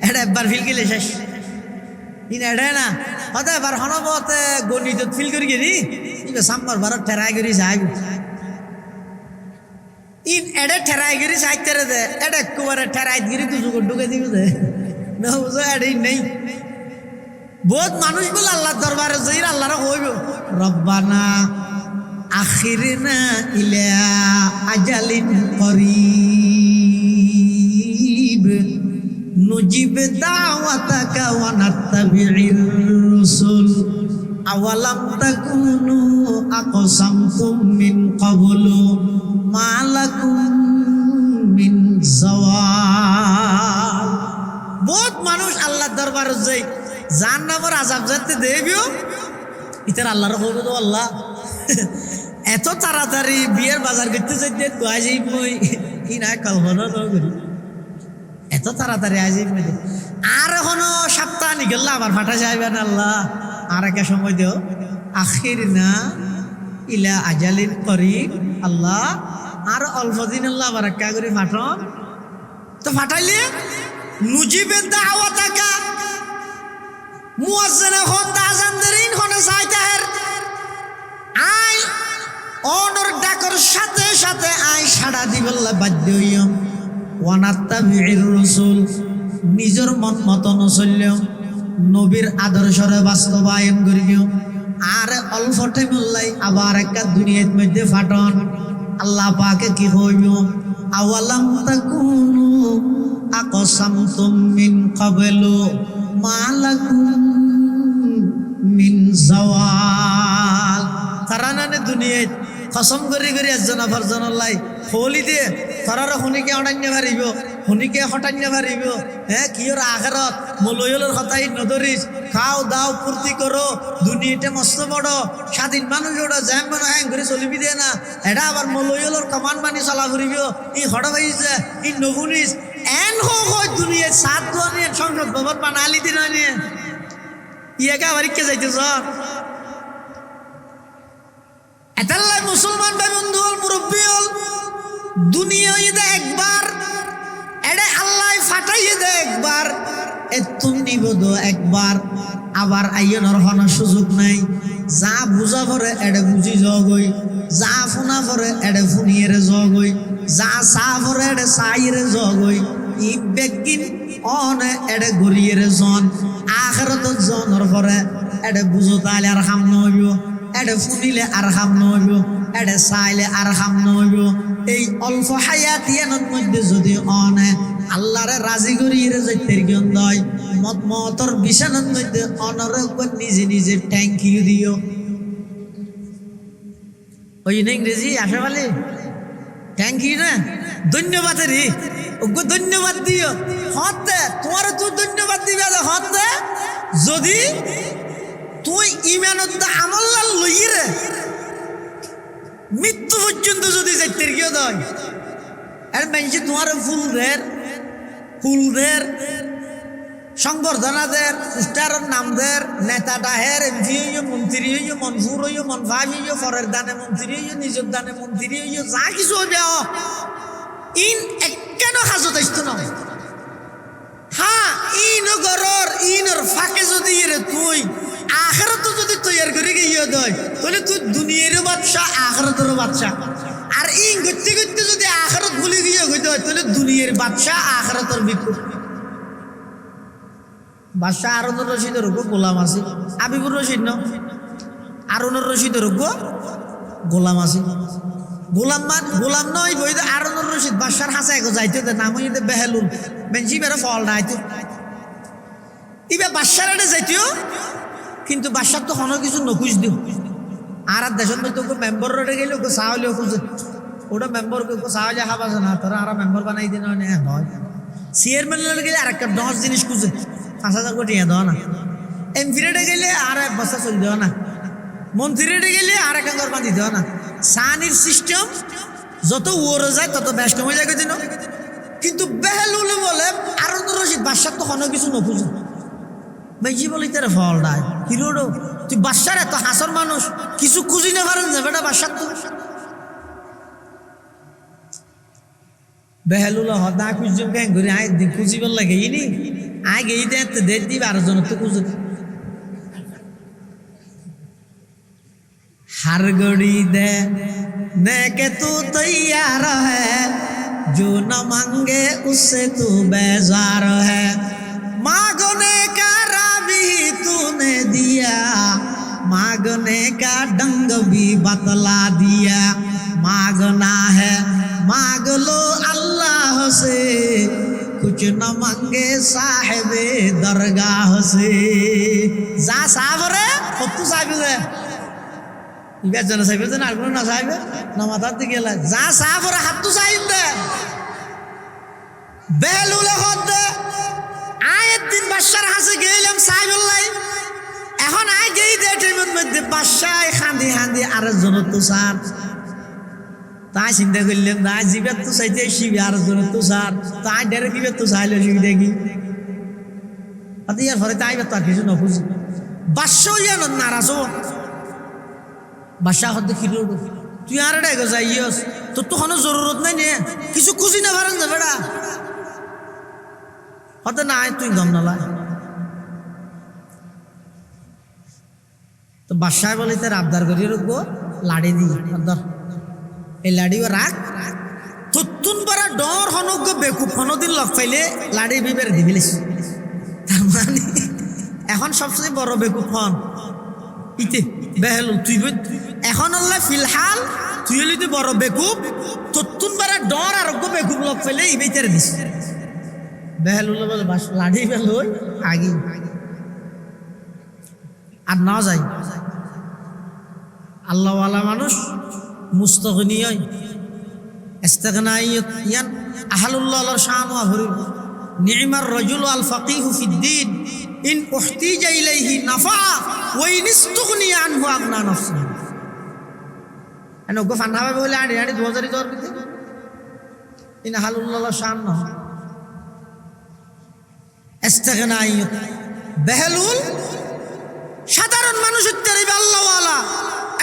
Speaker 1: এটা একবার ফিল গেলে শেষ ইন এডে না হতে এবার হনবতে গণিত ফিল করি গেলি ইবে সাম্বার ভারত ঠেরাই করি যাই ইন এডে ঠেরাই করি সাইতে রে দে এডে কুবারে ঠেরাই গিরি তুই ঢুকে দিবি দে না বুঝো এডে নেই। বহুত মানুষ বলে আল্লাহর দরবারে যাই আল্লাহর কইব রব্বানা আখিরনা ইলা আজালিন করিব নুজিব দাওয়াতাকা ওয়া নাত্তাবি'র রাসূল আওয়ালাম তাকুনু আকসামতুম মিন ক্বাবলু মা লাকুম মিন যাওয়াল। বহুত মানুষ আল্লাহর দরবারে যাই জাহান্নামের আযাব যাতে দেবিও ইতার আল্লাহর কইব তো আল্লাহ এত তাড়াতাড়ি বিয়ের বাজার করতে যাইতে তো আজই মই কি না কল্পনা তো করি এত তাড়াতাড়ি আজই মই আর এখনো সপ্তাহ নিগেল আবার ফাটা যাইবেন আল্লাহ আর একটা সময় দেও আখির না ইলা আজালিন করিব আল্লাহ আর অল্প দিন আল্লাহ আবার একটা করে ফাটন তো ফাটাইলে নুজিবে দাওয়াতাকা মুয়াজ্জিন এখন আযান দেরিন হনে যাইতার আই অনর ডাকর সাথে সাথে আই সাড়া দিবল্লা বাধ্য হইম ওয়ানাত্তাবি'র রাসূল নিজের মন মত নচলিও নবীর আদর্শরে বাস্তবায়ন করিও আর অল্প টাইমলাই আবার একটা দুনিয়ার মধ্যে ফাটন আল্লাহ পাকে কি হইব আওয়ালাম তাকুনু আকসামতুম মিন ক্বাবলু মা লাকুম মিন যাওয়াল। তারানানে দুনিয়ায় কসম করি করি একজন আফারজনাল্লাই হলি দিয়ে তারা শুনিকে অনান্য ভারিব শুনিকে হটান্য ভারিব হ্যাঁ কি ওর আখেরত মলয়লের কথাই নদরিস খাও দাও ফুর্তি করো দুনিয়াতে মস্ত বড় স্বাধীন মানুষ ওটা জ্যাম মনে হ্যাং করে চলিবি দিয়ে না এটা আবার মলয়লের কমান মানি চলা ঘুরিব ই হট ভাইছে ই নগুনিস এন হয় দুনিয়ায় সাত দোয়া নিয়ে সংসদ ভবন বানালি দিন নিয়ে ইয়াকে আবার কে যাইতেছ এতাল্লাই মুসলমান ভাই বন্ধু হল মুরব্বী হল দুনিয়া দে একবার এডে আল্লাহ ফাটাইয়ে দে একবার এতুন নিবদ একবার আবার আইয়নের হন সুযোগ নাই যা বুঝা পরে এডে বুঝি জগই যা ফোনা পরে এডে ফুনিয়ে জগই যা চা পরে এডে চাইরে জগই ই বেগিন অনে এডে গড়িয়ে জন আখেরত জনের পরে এডে বুঝো তাহলে আর হাম নইব এডে ফুনিলে আর হাম নইব এডে চাইলে আর হাম নইব। এই অল্প হায়াতিয়ানোর মধ্যে যদি অনে আল্লাহরে রাজি করিয়ে যাইতে গন্ধয় মত মতর বিছানোর মধ্যে অনর নিজে নিজে থ্যাংক ইউ দিও ওই ইংরেজি আসে বলে থ্যাংক ইউ না ধন্যবাদ রে ওকে ধন্যবাদ দিও হতে তোমার তুই ধন্যবাদ দিবে হতে যদি তুই ইমানত আমল লইয়ে রে মৃত্যু পর্যন্ত যদি যাইতে গিয়ে দেয় আর মানুষ তোমার ফুলদের সংবর্ধনা দের পুস্টারের নাম দের নেতা ডাহের এমপি হইয় মন্ত্রী হইয় মনফুর হইয় মনফাজ হইয় ফরের দানে মন্ত্রী হইয় নিজের দানে মন্ত্রী হইয় যা কিছু হইবে ইন কেন হাজত আসতো না হ্যাঁ ইন গরর ইনর ফাঁকে যদি এরে তুই আখেরাত যদি তৈয়ার করে গিয়ে দেয় তাহলে তুই দুনিয়ারও বাদশাহ আখেরাতেরও বাদশাহ আর ইন করতে করতে যদি আখেরাত ভুলে গিয়ে হইতে হয় তাহলে দুনিয়ার বাদশাহ আখেরাতের বিকুল বাদশাহ আরুনুর রশিদের উপর গোলাম আছে আবিবুর রশিদ ন আরুনুর রশিদের উপর গোলাম আছে গোলাম নয় বই আরনুর রশিদ বাদশার হাসা এগো যাইতে দে নাম হইতে বেহেলুল বেঞ্জি বেরো ফল রাইতো ইবে বাদশার আড়ে যাইতেও কিন্তু বাদশার তো কোনো কিছু নকুজ দিও আর দেশের মধ্যে ওকে মেম্বার রোডে গেলে ওকে সাহলে খুঁজে ওটা মেম্বারকে ওকে সাহলে হাবাছে না তোরা আর মেম্বার বানাই দিন হয় চেয়ারম্যান গেলে আর একটা 10 জিনিস খুঁজে 5,000 কোটি দেওয়া না এমপি রেডে গেলে আর 1 বছর চল দেওয়া না মন্ত্রী রেডে গেলে আর 1 ঘর বাঁধি দেওয়া না সানির সিস্টেম যত ওরে যায় তত বেশ কমে যায় দিন কিন্তু বেহেলুল বলে আরনুর রশিদ বাদশার তো কোনো কিছু নখুঁজে বেশি বলি তার ফল নাই হিরোডো তুই বাদশার এত হাসর মানুষ কিছু খুঁজি না পারেন না বেটা বাদশার তো বেহেলুল হদা খুঁজছে ব্যাং ঘুরে আয় দিন খুঁজিবার লাগে ইনি আয় গেই দেখতে দেখ দিই 12 জন তো খুঁজে हर घड़ी देने के तू तैयार है जो न मांगे उससे तू बेजार है मांगने का राबी तूने दिया मांगने का ढंग भी बतला दिया मांगना है मांग लो अल्लाह से कुछ न मांगे साहिबे दरगाह से जा साहब रे कत्तू साहिब रे ইবাজ জানা সাহেবের জন্য আর কোনো না সাহেবে না মাথার দিকে গেলে যা সাহেব ওরা হাত তো সাহেব দে বেলুলে হদ আয়ের দিন বাদশার হাসে গেলাম সাহেবুল্লাহ এখন আয় গেই দে টেবিলের মধ্যে বাদশাহ খান্দি খান্দি আর জন তো স্যার তাই চিন্তা করলাম না জিবের তো চাইতে শিবে আর জন তো স্যার তাই ডেরে কিবে তো চাইলে শিবি দেখি অত ইয়ার ফলে তাই তো আর কিছু না খুঁজি বাদশাহ ইয়ান নারাজ বাদশাহ হতে খিলো তুই আর এটা যাইস তোর তো কোনো জরুরত নাই নে কিছু খুঁজি না পারেন না বেড়া হতে না তুই গম নালা তো বাদশাহ বলে তার আবদার করিয়ে রাখবো লাড়ি দিয়ে আবদার এই লাড়িও রাখ তুন পারা ডর হনজ্ঞ বেকুব হনদিন লগ পাইলে লাড়ি বিবের দিবিলিস তার মানে এখন সবচেয়ে বড় বেকুব হন ইতে বেহেলুল তুই এখন আল্লাহ ফিলহাল তুই হলি তুই বড় বেকুব তুন পারা ডর আর বেকুব লগ পাইলে ইবেইতারে দিস বেহেলুল বলে বাস লাড়ি বেল আগে আর না যাই আল্লাহওয়ালা মানুষ মুস্তগনি হয় ইস্তিগনাইয়াত ইয়ান আহলুল্লাহর শান ওয়া ভরি নি'মার রাজুল আল ফাকিহু ফিদ্দিন ইন উহতিজা ইলাইহি নাফা ওয়া ইন ইস্তুগনি আনহু আগনা নাফসি এনগো ফান্ডাবে বলে আড়ি আড়ি 2000 দর দিতে ইন আহলুল্লাহর শান না ইস্তিগনাইয়াত বেহেলুল সাধারণ মানুষের তেরিবে আল্লাহওয়ালা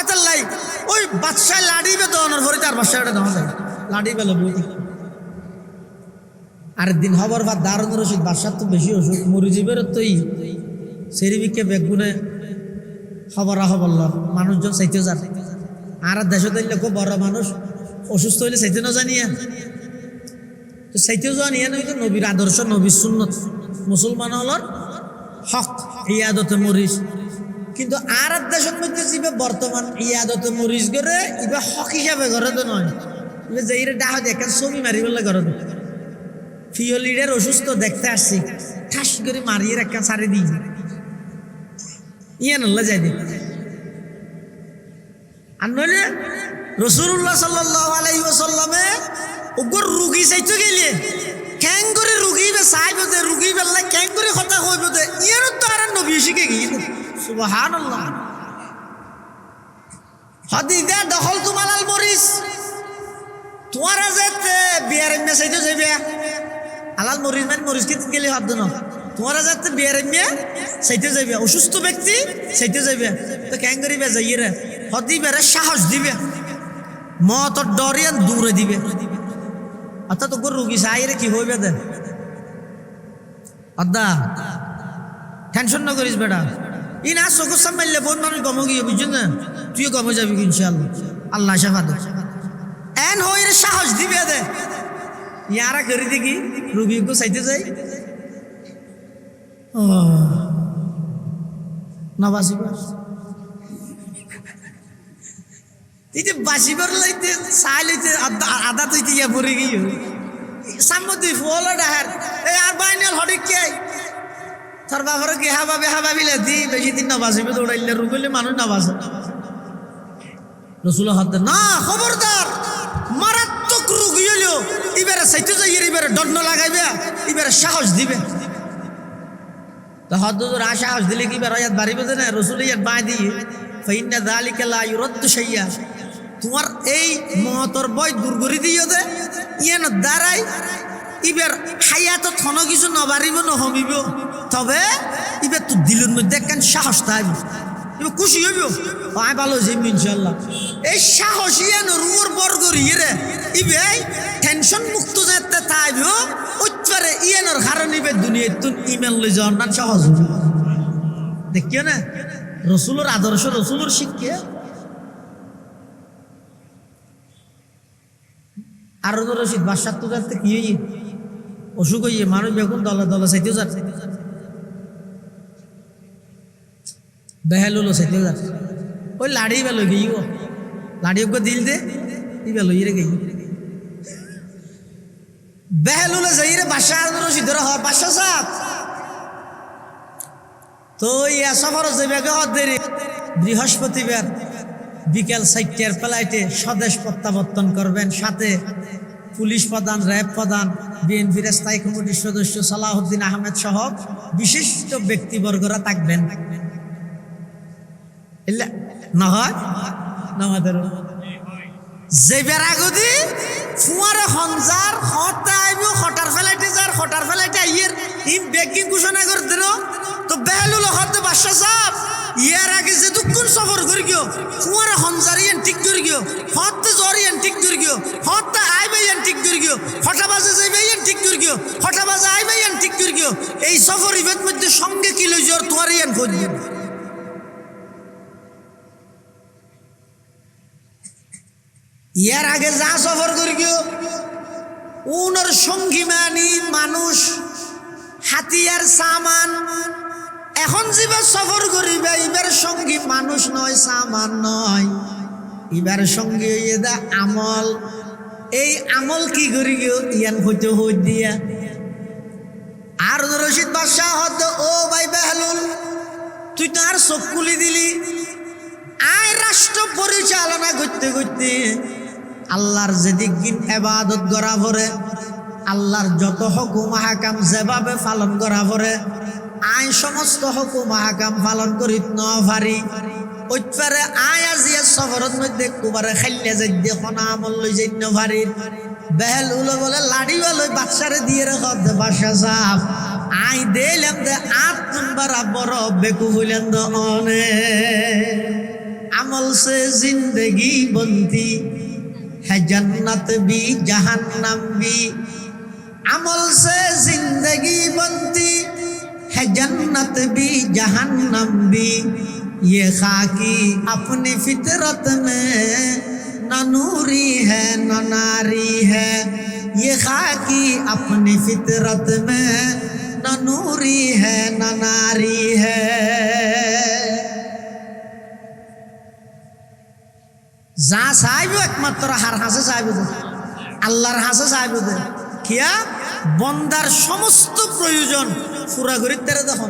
Speaker 1: এতাল্লাই ওই বাদশাহ লাড়ি বে দনের ভরে তার বাদশাহটা দেওয়া যায় লাড়ি বেলে বই আর দিন হবার বা দারুন রশিদ বাদশাহ তো বেশি অসুখ মরিজিবের তোই সেরিবিকে বেগুনে খবর হবল মানুষজন চাইতে যান আর দেশে দিলে খুব বড় মানুষ অসুস্থ হইলে চাইতে না জানিয়া তো চাইতেও যাওয়া নিয়ে নয় তো নবীর আদর্শ নবীর সুন্নত মুসলমান হলর হক ইয়াদতে মরিস কিন্তু আর দেশের মধ্যে যে বর্তমান ইয়াদতে মরিস করে ইবা হক হিসাবে ঘরে তো নয় যে ডাহ দেখেন ছবি মারি বললে ঘরে তো ফিওলিডের অসুস্থ দেখতে আসছি ঠাস করে মারিয়ে একটা সারি দিই ইয়ে নল্লা যাই দিই আর নইলে রাসূলুল্লাহ সাল্লাল্লাহু আলাইহি ওয়াসাল্লামে ওগর রুগী চাইতে গেলে ক্যাং করে রুগী বে চাইব দে রুগী বেলা ক্যাং করে কথা কইব দে ইয়ার তো আর নবী শিখে গিয়ে সুবহানাল্লাহ হাদিদা দখল তুমালাল মরিস তোমারা যেতে বিয়ার মে চাইতে যাবে আলাল মরিস মানে মরিস কি গেলে হাত দেন তোমারা যাতে বিয়ার মে চাইতে যাবে অসুস্থ ব্যক্তি চাইতে যাবে তো ক্যাং করিবে যাইয়ে রে হদিবেরে সাহস দিবে মত ডরিয়ান দূরে দিবে অর্থাৎ ওর রুগী চাইরে কি হইবে দে আদা টেনশন না করিস বেটা ই না চকুর সামনে বহুত মানুষ গম গিয়ে বুঝছো না তুইও গমে যাবি ইনশাআল্লাহ আল্লাহ শাফা দে এন হইরে সাহস দিবে দে ইয়ারা করে দেখি রুগীকে চাইতে যাই ও না বাসি তুই যে বাসিবার লাইতে চাই লইতে আদা তুই ইয়া পড়ে গিয়ে সামনে ফল ডাহার এই আর বাইনাল হডিক কে তোর বাবার কি হাবা বিলে দি বেশি দিন না বাসিবে দৌড়াইলে রুগলে মানুষ না বাসে রসুল হাত না খবরদার মারাত্মক রোগ হইলো এবারে সাইতে যাই এবারে দণ্ড লাগাইবে এবারে সাহস দিবে তো হদ্দুর সাহস দিলে কি এবার ইয়াত বাড়িবে না রসুল ইয়াত বাই দিয়ে ফাইন্না যালিকা লা ইউরাদ্দু শাইয়া তোমার এই মহতর বয় দূর করে দিও দে ইয়ান দাঁড়াই এবার হায়াত থন কিছু নবারিব নহমিব তবে এবার তো দিলের মধ্যে একখান সাহস থাকবে এবার খুশি হইব আয় ভালো যাইব ইনশাল্লাহ এই সাহস ইয়ান রুমর বর্গর ইয়ে ইবে টেনশন মুক্ত যাতে থাকবে উচ্চারে ইয়ানোর কারণে ইবে দুনিয়ায় তুন ইমেল লই যাওয়ার না সহজ হবে দেখিও না রসুলের আদর্শ রসুলের শিক্ষা আরো তো রশিদ বাসার তো যাতে কি হইয়ে অসুখ হইয়ে মানুষ বেগুন দলা দলা চাইতেও যাচ্ছে বেহেল হলো চাইতেও যাচ্ছে ওই লাড়ি বেলো গিয়ে লাড়ি ওকে দিল দে ই বেলো ইয়ে গেই বেহেল হলো যাই রে বাসা আর রশিদ ধরে হয় বাসা সাপ তো ইয়া সফর যাবে হত দেরি বৃহস্পতিবার বিকেল 4টার ফ্লাইটে স্বদেশ প্রত্যাবর্তন করবেন সাথে পুলিশ প্রধান র্যাব প্রধান বিএনপির স্থায়ী কমিটির সদস্য সালাহউদ্দিন আহমেদ সহ বিশিষ্ট ব্যক্তিবর্গরা থাকবেন না হয় আমাদের যে বেড়াগদি ফুয়ারে হনজার হতা আইব হটার ফ্লাইটে যার হটার ফ্লাইটে আইয়ের ইম বেকিং ঘোষণা করে দিল তো বেহলুল হতে বাদশা সাহেব ইয়ার আগে যে দুকুন সফর করে গিয়ে ফুয়ারে হনজারিয়ান ঠিক করে গিয়ে হতে জরিয়ান ঠিক করে গিয়ে হতে আইবাইয়ান ঠিক করে গিয়ে হটা বাজে যাইবাইয়ান ঠিক করে গিয়ে হটা বাজে আইবাইয়ান ঠিক করে গিয়ে এই সফর ইভেন্ট মধ্যে সঙ্গে কি লই জোর তোয়ারিয়ান খুঁজবে ইয়ার আগে যা সফর করে গিয়ে উনার সঙ্গী মানি মানুষ হাতিয়ার সামান এখন যেবার সফর করিবে এবার সঙ্গী মানুষ নয় সামান নয় এবার সঙ্গী হইয়ে দা আমল এই আমল কি করি গিয়ে ইয়ান হইতে হই দিয়া আর রশিদ বাদশাহ হতো ও ভাই বেহলুল তুই তো আর চোখ খুলি দিলি আয় রাষ্ট্র পরিচালনা করতে করতে আল্লাহর যেদিক দিন ইবাদত করা পরে আল্লাহর যত হুকুম হাকাম যেভাবে পালন করা পরে আই সমস্ত হুকুম হাকাম পালন করিত ন পারি ওইপারে আয় আজিয়া সফরের মধ্যে কুবারে খাইলে যাই দিয়ে খনা আমল লই যাই ন পারি বেহলুল বলে লাড়িওয়ালই বাদশারে দিয়ে রেখ দে বাদশা সাহেব আই দিলাম দে 8 নম্বর বড় বেকু হইলেন দ অনে আমল সে জিন্দগি বন্তি है जन्नत भी जहन्नम भी अमल से जिंदगी बनती है जन्नत भी जहन्नम भी ये खाकी अपनी फितरत में न नूरी है न नारी है ये खाकी अपनी फितरत में न नूरी है न नारी है যা চাইব একমাত্র হার হাসে চাইব আল্লাহর হাসে চাইব কিয়া বন্দার সমস্ত প্রয়োজন পুরা করি তেরে তখন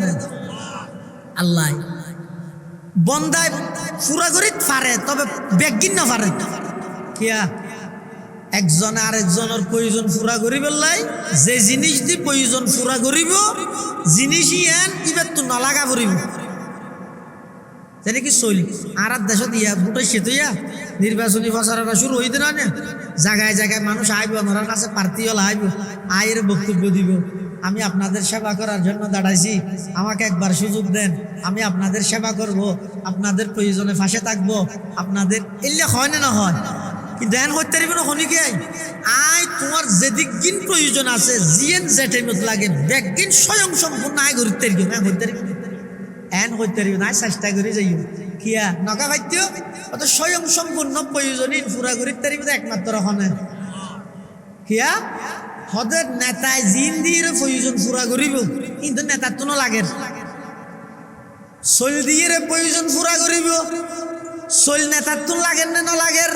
Speaker 1: আল্লাহ বন্দায় পুরা করি পারে তবে বেগিন না পারে কিয়া একজন আরেকজনের প্রয়োজন পুরা করিব লাই যে জিনিস দি প্রয়োজন পুরা করিব জিনিসই এন ইবার তো নলাগা করিব কি চলি আর দেশত ইয়া গোটাই সেতুইয়া নির্বাচনী প্রচারণা শুরু হইতে না জায়গায় জায়গায় মানুষ আইব আমার কাছে প্রার্থী হল আইব আয়ের বক্তব্য দিব আমি আপনাদের সেবা করার জন্য দাঁড়াইছি আমাকে একবার সুযোগ দেন আমি আপনাদের সেবা করব আপনাদের প্রয়োজনে পাশে থাকবো আপনাদের এলে হয় না হয় কি দেন হইতে পারিব না শনি কে আই তোমার যেদিক দিন প্রয়োজন আছে জিএন জেটেমত লাগে ব্যাগিন স্বয়ং সম্পূর্ণ আয় করতে হইতে এন হইতে নাই চেষ্টা করে যাই কিয়া নকা খাদ্য অত স্বয়ং সম্পূর্ণ প্রয়োজনীয় পুরা করি তারিখ একমাত্র হনে কিয়া হদের নেতায় জিন দিয়ে প্রয়োজন পুরা করিব কিন্তু নেতার তো লাগে চল দিয়ে প্রয়োজন পুরা করিব চল নেতার তুন লাগেন না ন লাগের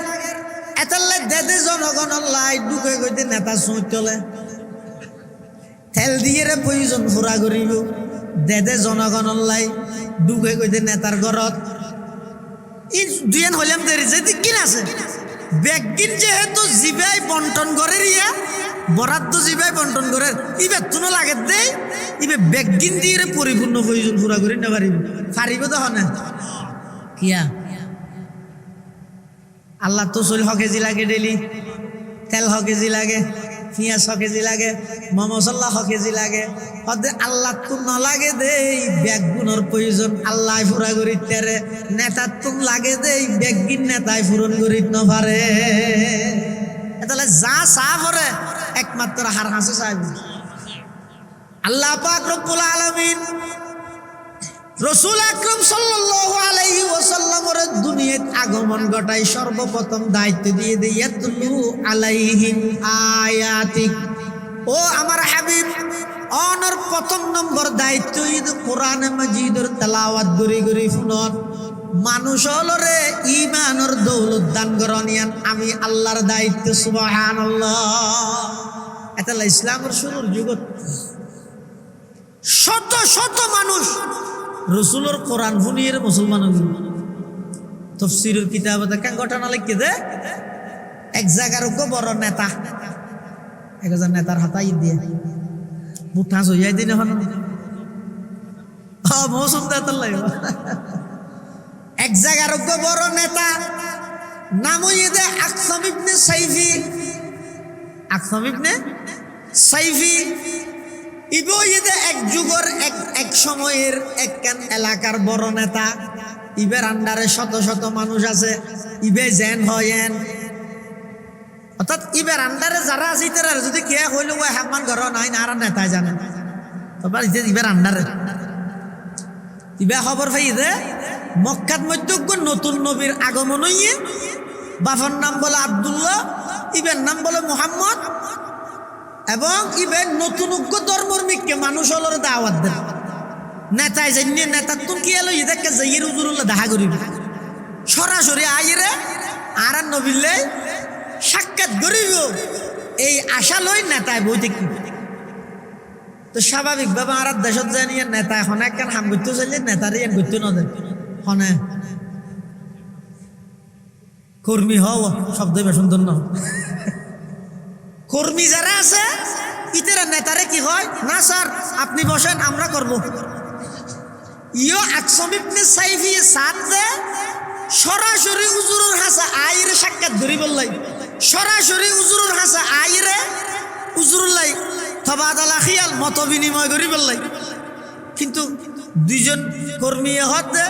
Speaker 1: এতাল্লাই দেদে জনগণের লাই ঢুকে গইতে নেতা চুঁই চলে তেল দিয়ে রে প্রয়োজন ফুরা করিব দেদে জনগণের লাই ঢুকে গইতে নেতার ঘরত ই দুয়েন হইলাম দেরি যে কিন আছে ব্যাগিন যেহেতু জিবাই বন্টন করে রিয়া বরাদ্দ জিবাই বন্টন করে ইবে তুনো লাগে দেই ইবে ব্যাগিন দিয়ে রে পরিপূর্ণ প্রয়োজন পুরা করি না পারিব তো হনে কিয়া আল্লাহ তো চল হ কেজি লাগে ডেলি তেল হ কেজি লাগে পিঁয়াজ হ কেজি লাগে মশলা হ কেজি লাগে হদে আল্লাহ তো নালাগে দেই ব্যাগগুনোর প্রয়োজন আল্লাহ পুরা করি তেরে নেতার তো লাগে দেই ব্যাগগিন নেতায় পূরণ করি ন পারে তাহলে যা চা করে একমাত্র হার হাসে চাইব আল্লাহ পাক রব্বুল আলামিন রাসূল আকরাম সাল্লাল্লাহু আলাইহি ওয়াসাল্লামের দুনিয়াত আগমন ঘটাই সর্বপ্রথম দায়িত্ব দিয়ে ইয়াতলু আলাইহিম আয়াতিক ও আমার হাবিব অনর প্রথম নম্বর দায়িত্ব ইদ কোরআনে মাজিদের তেলাওয়াত গরি গরি শুনন মানুষ হলরে ঈমানের দৌলত দান করনিয়ান আমি আল্লাহর দায়িত্ব সুবহানাল্লাহ এটা ইসলামের শুরুর যুগত শত শত মানুষ রসুলের কোরআন শুনিয়ে মুসলমান হল তফসিরের কিতাবতে কেন ঘটনা লিখে দে এক জায়গার বড় নেতা একজন নেতার হাতাই দিয়ে মুঠা সইয়াই দিন এখন মৌসুম দেতার লাগবে এক জায়গার বড় নেতা নাম দে Aksam ibn sci-fi Aksam ibn sci-fi ইবো ইদে এক যুগর এক সময়ের একখান এলাকার বড় নেতা ইবের আন্ডারে শত শত মানুষ আছে ইবে জেন হয়েন অর্থাৎ ইবের আন্ডারে যারা আছে তারা যদি কে হইল ওই হামান ঘর নাই না আর নেতায় জানে তোমার ইবের আন্ডারে ইবে খবর পাই যে মক্কাত মধ্যজ্ঞ নতুন নবীর আগমন হইয়ে বাফার নাম বলে আব্দুল্লাহ ইবের নাম বলে মুহাম্মদ এবং ইবেন নতুন ধর্মর্মিককে মানুষ হলোর দাওয়াত দেন নেতায় জানি নেতার তুন কি এলো ইদেরকে যাইয়ের হুজুরুল্লাহ দেখা করিব সরাসরি আইরে আর নবিলে সাক্ষাৎ করিব এই আশা লই নেতায় বই দেখি তো স্বাভাবিকভাবে আর দেশত জানিয়ে নেতা এখন একখান হাম করতে চাইলে নেতারে ইয়ান করতে না দেন হনে কর্মী হও শব্দ সুন্দর না কর্মী যারা আছে ইতেরা নেতারে কি হয় না স্যার আপনি বসেন আমরা করব ইয়ো আকসাম ইবনে সাইফি সাথ দে সরাসরি হুজুরের হাসা আইরে সাক্ষাৎ ধরি বললাই সরাসরি হুজুরের হাসা আইরে হুজুরুল্লাহ তবাদলা খিয়াল মত বিনিময় করি বললাই কিন্তু দুইজন কর্মী হতে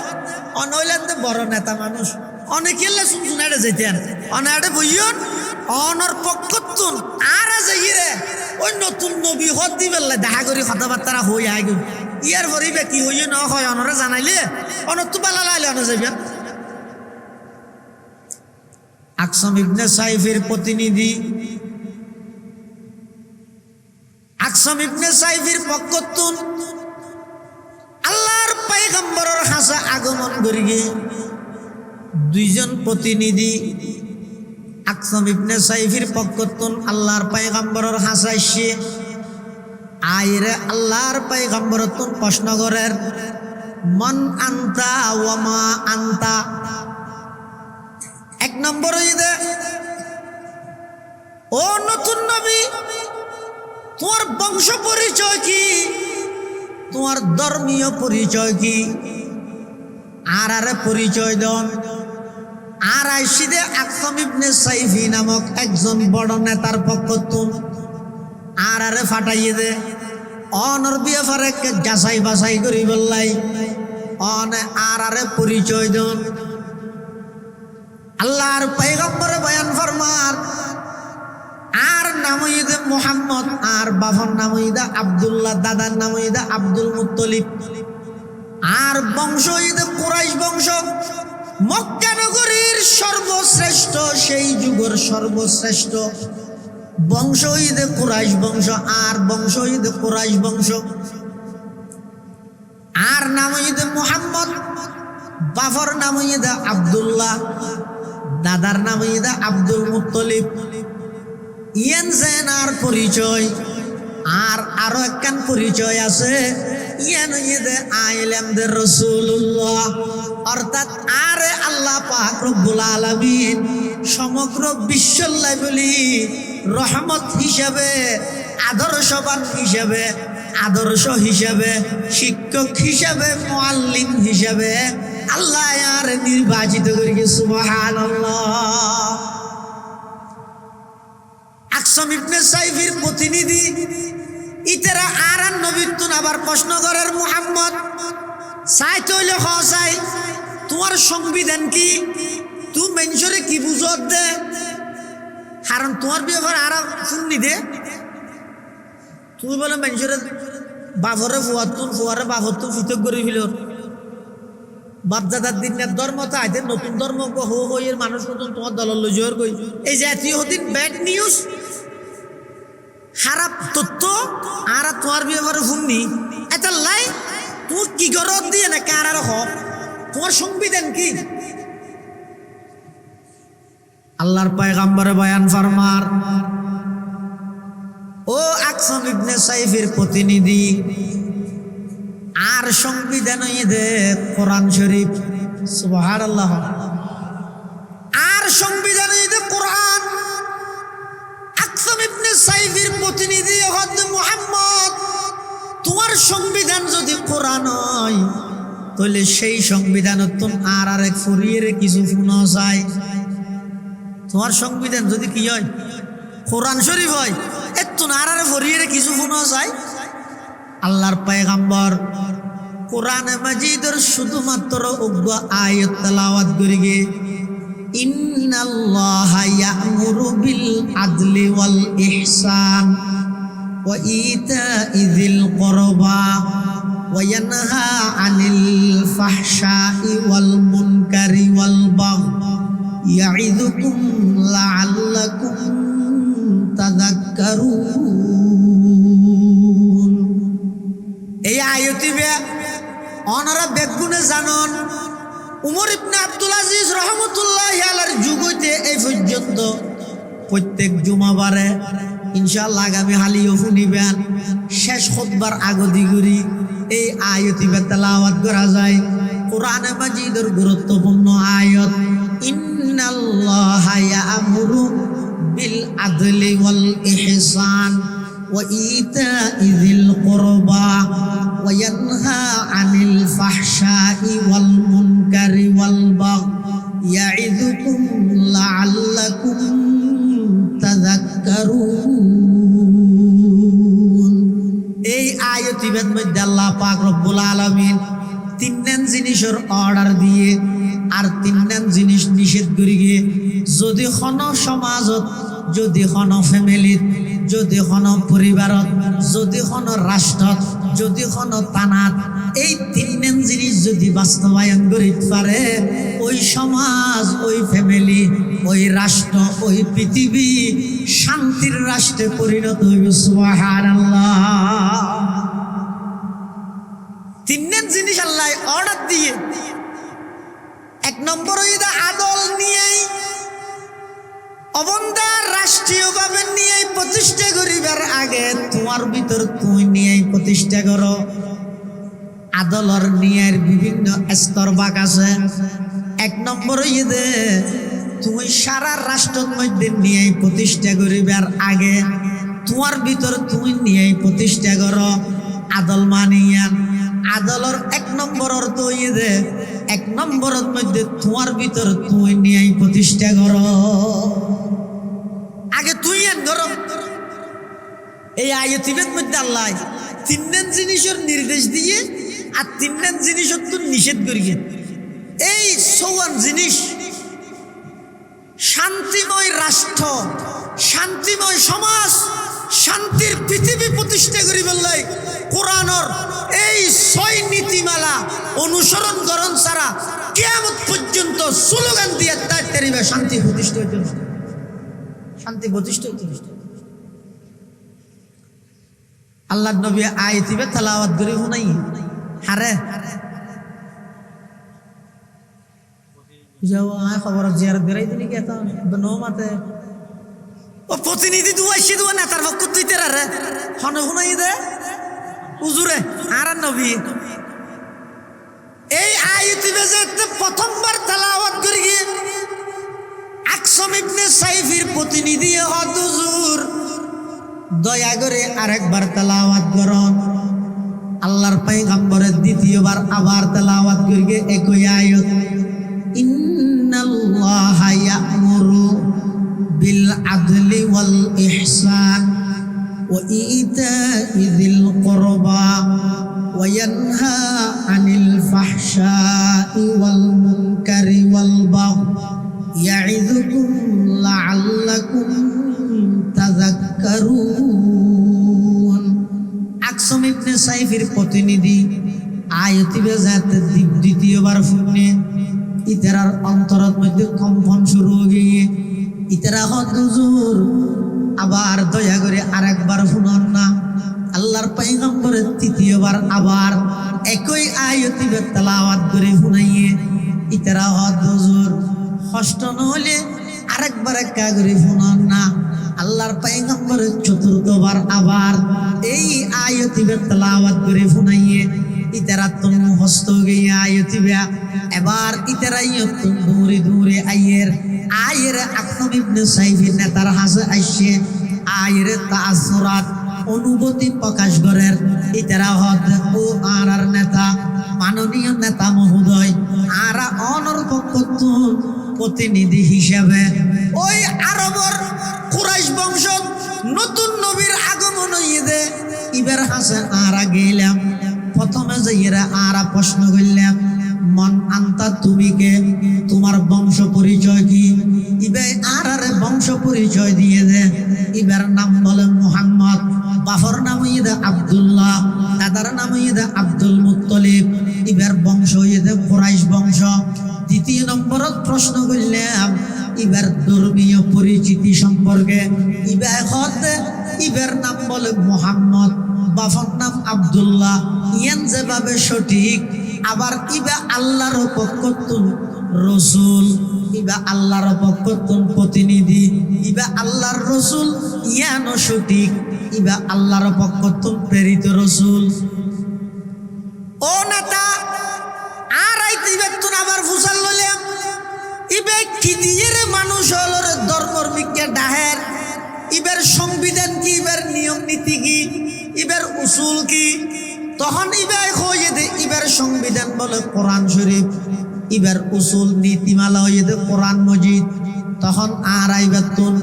Speaker 1: অনৈলেন বড় নেতা মানুষ অনেকে শুনশুনাড়ে যেতেন অনাড়ে বইয়ন অনর পক্ষতুন আর যাইরে ওই নতুন নবী হদ দিবেল্লা দেখা করি কথাবার্তা হই আইগ ইয়ার পরিবে কি হইয়ে ন হয় অনরে জানাইলে অনর তো বালা লাইলে অন যাইবেন আকসাম ইবনে সাইফের প্রতিনিধি আকসাম ইবনে সাইফের পক্ষতুন আল্লাহর পয়গম্বরের হাসা আগমন করিগে দুইজন প্রতিনিধি আকসাম ইবনে সাইফির পক্ষতুন আল্লাহর পয়গম্বরের হাসাইছে আইরে আল্লাহর পয়গম্বরতুন প্রশ্ন করেন মান আনতা ওয়া মা আনতা এক নম্বর ইদে ও নতুন নবী তোমার বংশ পরিচয় কি তোমার ধর্মীয় পরিচয় কি আর আরে পরিচয় দন আর আইসিদে আকসাম ইবনে সাইফি নামক একজন বড় নেতার পক্ষতুন আর আরে ফাটাইয়ে দে অনর বিয়ে ফারে যাচাই বাছাই করি বললাই অনে আর আরে পরিচয় দন আল্লাহর পয়গম্বরে বয়ান ফরমান আর নামইদে মুহাম্মদ আর বাবার নামইদা আব্দুল্লাহ দাদার নামইদা আব্দুল মুত্তলিব আর বংশ ইদে কুরাইশ বংশ মক্কা নগরীর সর্বশ্রেষ্ঠ সেই যুগের সর্বশ্রেষ্ঠ বংশ ইদে কুরাইশ বংশ আর বংশ ইদে কুরাইশ বংশ আর নাম ইদে মুহাম্মদ বাবার নাম হইয়া আব্দুল্লাহ, দাদার নাম হইয়া আব্দুল মুত্তলিব। ইয়ান জেনার পরিচয়। আর আরো একখান পরিচয় আছে, ইয়ান হইয়া আইলামদের রাসূলুল্লাহ, অর্থাৎ আরে আল্লাহ পাক রব্বুল আলামিন সমগ্র বিশ্বল্লাই বলি রহমত হিসাবে, আদর্শবান হিসাবে, আদর্শ হিসাবে, শিক্ষক হিসাবে, মুআল্লিম হিসাবে আল্লাহ আর নির্বাচিত করি। সুবহানাল্লাহ। আকসাম ইবনে সাইফির প্রতিনিধি ইতারা আর নবীতুন আবার প্রশ্ন করার মুহাম্মদ চাই তৈলে চাই তোমার সংবিধান কি, তুই মেনসরে কি বুঝত দে, কারণ তোমার ব্যাপার আর শুননি দে। তুমি বলে মেনসরে বাফরে ফুয়াতুন ফুয়ারে বাফতুন ফিতক করে ফিল বাপদাদার দিনের ধর্ম তো আইতে নতুন ধর্ম হইয়ের মানুষ নতুন তোমার দলের লজর কই এই জাতীয় হদিন ব্যাড নিউজ খারাপ তথ্য আর তোমার ব্যাপারে শুননি এটা লাই তোর কি গরত দিয়ে না কার আর হক তোমার সংবিধান কি? আল্লাহর পয়গম্বরে বয়ান ফরমার, ও আকসাম ইবনে সাইফের প্রতিনিধি, আর সংবিধান দে কোরআন শরীফ। সুবহানাল্লাহ। আর সংবিধান দে কোরআন। আকসাম ইবনে সাইফের প্রতিনিধি হযরত মুহাম্মদ, তোমার সংবিধান যদি কোরআন হয় তাহলে সেই সংবিধান আর আরেক ফুরিয়ে কিছু শুনো চাই। তোমার সংবিধান যদি কি হয় কোরআন শরীফ হয় এত আর আরে ফুরিয়ে কিছু শুনো চাই। আল্লাহর পয়গম্বর কোরআনে মাজিদের শুধুমাত্র উগ্র আয়াত তেলাওয়াত করি গে, ইন্নাল্লাহা ইয়া'মুরু বিল আদলি ওয়াল ইহসান ওয়া ইতা'i যিল কুরবা ওয়া ইয়ানহা আনিল ফাহশাই ওয়াল মুনকারি ওয়াল বাগই ইয়া'iযুকুম লা'আল্লাকুম তাযাক্কারুন। এই আয়াতিবে অনারা বেগুনে জানন উমর ইবনে আব্দুল আজিজ রহমতুল্লাহি আলাইহির যুগ হইতে এই পর্যন্ত প্রত্যেক জুমাবারে ইনশাআল্লাহ আগামী হালিও শুনিবেন শেষ খুতবার আগদি করি এই আয়াতিবে তেলাওয়াত করা যায়। কোরআনে মাজিদের গুরুত্বপূর্ণ আয়াত, ইন্নাল্লাহা ইয়া'মুরু বিল আদলি ওয়াল ইহসান ওয়া ইতা'i যিল কুরবা ওয়া ইয়ানহা আনিল ফাহশাই ওয়াল মুনকারি ওয়াল বাগই ইয়া'iযুকুম লা'আল্লাকুম তাযাক্কারুন। এই আয়াতিবের মধ্যে আল্লাহ পাক রব্বুল আলামিন তিনজন জিনিসের অর্ডার দিয়ে আর তিনজন জিনিস নিষেধ করে গিয়ে যদি কোনো সমাজত, যদি কোনো ফ্যামিলিত, যদি কোনো পরিবারত, যদি কোনো রাষ্ট্রত, যদি কোনো তানাত এই তিনজন জিনিস যদি বাস্তবায়ন করিতে পারে ওই সমাজ, ওই ফ্যামিলি, ওই রাষ্ট্র, ওই পৃথিবী শান্তির রাষ্ট্রে পরিণত হইবে। সুবহানাল্লাহ। তিনজন জিনিস আল্লাহ অর্ডার দিয়ে, এক নম্বর হইদা আদল নিয়েই অবন্দার রাষ্ট্রীয়ভাবে নিয়ে প্রতিষ্ঠা করিবার আগে তোমার ভিতর তুই নিয়ে প্রতিষ্ঠা করো। আদলর নিয়ের বিভিন্ন স্তর ভাগ আছে। এক নম্বর হইদে তুমি সারা রাষ্ট্রের মধ্যে নিয়ে প্রতিষ্ঠা করিবার আগে তোমার ভিতর তুমি নিয়ে প্রতিষ্ঠা করো আদল মানিয়া। আদলর এক নম্বর অর্থ হইদে এক নম্বরের মধ্যে তোমার ভিতর তুই নিয়ে প্রতিষ্ঠা করো। আগে তুই এন করো। এই আয়াতিবের মধ্যে আল্লাহ তিনজন জিনিসের নির্দেশ দিয়ে আর তিনজন জিনিসের তো নিষেধ করিয়ে। এই চৌয়ান জিনিস শান্তিময় রাষ্ট্র, শান্তিময় সমাজ, শান্তির পৃথিবী প্রতিষ্ঠা করি বললাই কোরআনের এই 6 নীতিমালা অনুসরণ করণ ছাড়া কিয়ামত পর্যন্ত স্লোগান দিয়ে তারিবে শান্তি প্রতিষ্ঠা হইতে, শান্তি প্রতিষ্ঠা হইতে। আল্লাহর নবী আয়াতিবে তেলাওয়াত করে শুনাই হারে যাও আয় খবর জিয়ারত বেড়াই দিলি কি এখন নো মাতে ও প্রতিনিধি দুয়াইছি দুয়া নেতার পক্ষ তুই তেরা রে হন শুনাই দে হুজুরে আর নবী এই আয়াতে বেজে প্রথমবার তেলাওয়াত করি গিয়ে আকসম ইবনে সাইফির প্রতিনিধি হদ হুজুর দয়া করে আরেকবার তেলাওয়াত করুন আল্লাহর পয়গম্বরের দ্বিতীয়বার আবার তেলাওয়াত করি গিয়ে একই আয়াত ইন্নাল্লাহা ইয়া'মুরু বিল আদলি ওয়াল ইহসান ওয়া ইতা'i যিল কুরবা ওয়া ইয়ানহা আনিল ফাহশা'i ওয়াল মুনকারি ওয়াল বাগই ইয়া'iযুকুম লা'আল্লাকুম তাযাক্কারুন। আকসম ইবনে সাইফির প্রতিনিধি আয়াতি বেজাতে দ্বিতীয়বার শুনে ইতারার অন্তরের মধ্যে কম্পন শুরু হয়ে গিয়ে ইতারা হদ হুজুর আবার দয়া করে আরেকবার শুনুন না আল্লাহর পয়গম্বরের তৃতীয়বার আবার একই আয়াতি তেলাওয়াত করে শুনাইয়ে ইতারা হদ হুজুর কষ্ট নহলে আরেকবার একা করে শুনুন না আল্লাহর পয়গম্বরের চতুর্থবার আবার এই আয়াতি তেলাওয়াত করে শুনাইয়ে ইতারা তুম হস্ত গিয়ে আয়াতি এবার ইতারাই দূরে দূরে আয়ের আকসম ইবনে সাইফির নেতার হাসে আইসে আয়ের তাসুরাত অনুভূতি প্রকাশ করেন ইতারা হদ ও আর নেতা মাননীয় নেতা মহোদয় আর অনর পক্ষ প্রতিনিধি হিসেবে ওই আরবর কুরাইশ বংশ নতুন নবীর আগমন হইয়ে ইবার হাসে আরা গেলাম প্রথমে যাইয়েরা আরা প্রশ্ন করলাম মন আন্তা তুমি কে তোমার বংশ পরিচয় কি ইবে আরে বংশ পরিচয় দিয়ে দে ইবার নাম বলে মুহাম্মদ বাফর নাম ইদে আব্দুল্লাহ দাদার নাম ইদে আব্দুল মুত্তালিব ইবার বংশ ইদে কুরাইশ বংশ দ্বিতীয় নম্বরত প্রশ্ন করলাম ইবার ধর্মীয় পরিচিতি সম্পর্কে ইবার নাম বলে মুহাম্মদ বাফর নাম আব্দুল্লাহ ইয়ান যেভাবে সঠিক আবার ইবা আল্লাহর পক্ষতুন রসুল ইবা আল্লাহর পক্ষতুন প্রতিনিধি ইবা আল্লাহর রসুল ইয়ানো সঠিক ইবা আল্লাহর পক্ষতুন প্রেরিত রসুল ও নেতা আর ইবেতুন আবার ফুসাল লইলাম ইবে কি দিয়ে মানুষ হলর ধর্মর বিজ্ঞা ডাহের ইবার সংবিধান কি ইবার নিয়ম নীতি কি ইবার উসুল কি তখন ইবার হয়ে দে ইবার সংবিধান বলে কোরআন শরীফ ইবার উসুল নীতিমালা হয়ে দে কোরআন মজিদ তখন আর আইবাতুন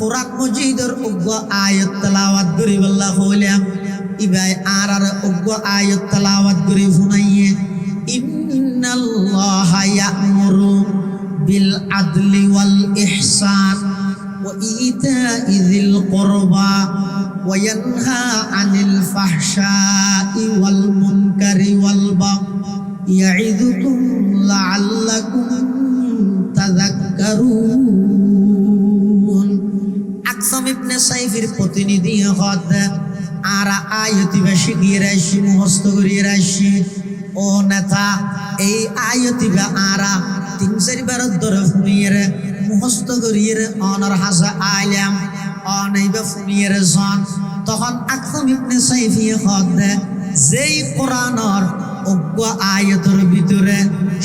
Speaker 1: কোরআন মজিদের উগ্র আয়াত তেলাওয়াত করি বল্লা হইলাম ইবাই আর উগ্র আয়াত তেলাওয়াত করি শুনাইয়ে ইন্নাল্লাহা ইয়া'মুরু বিল আদলি ওয়াল ইহসান ওয়া ইতা'i যিল কুরবা ওয়া ইয়ানহা আনিল ফাহশা'i ওয়াল মুনকারি ওয়াল বাগই ইয়া'iযুকুম লা'আল্লাকুম তাযাক্কারুন। আকসম ইবনে সাইফির প্রতিনিধি হদ আর আয়াতি বেশি গিয়ে রাইছি মুখস্থ করিয়ে রাইছি ও নেতা এই আয়াতি বে আরা 3-4 বার ধরে শুনিয়ে মুখস্থ করিয়ে অনর হাসা আইলাম অনাইবে শুনিয়ে জন তখন আকসম ইবনে সাইফি হদ যেই কোরআনর অজ্ঞ আয়াতের ভিতরে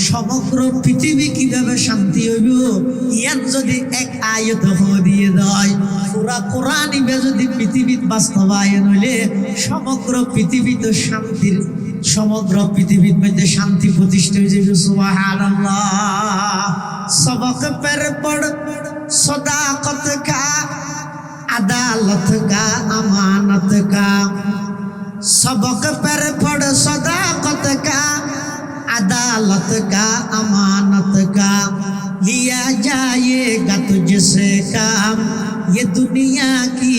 Speaker 1: সমগ্র পৃথিবী কিভাবে শান্তি হইব ইয়ান যদি এক আয়াত দিয়ে দেয় পুরা কোরআন ইবে যদি পৃথিবীত বাস্তবায়ন হইলে সমগ্র পৃথিবী তো শান্তির সমগ্র পৃথিবীর মধ্যে শান্তি প্রতিষ্ঠা হয়ে যাবে সুবহানাল্লাহ। सबक पर पढ़ सदाकत का अदालत का अमानत का सबक पर पढ़ सदाकत का अदालत का अमानत का लिया जाएगा तुझसे काम ये दुनिया की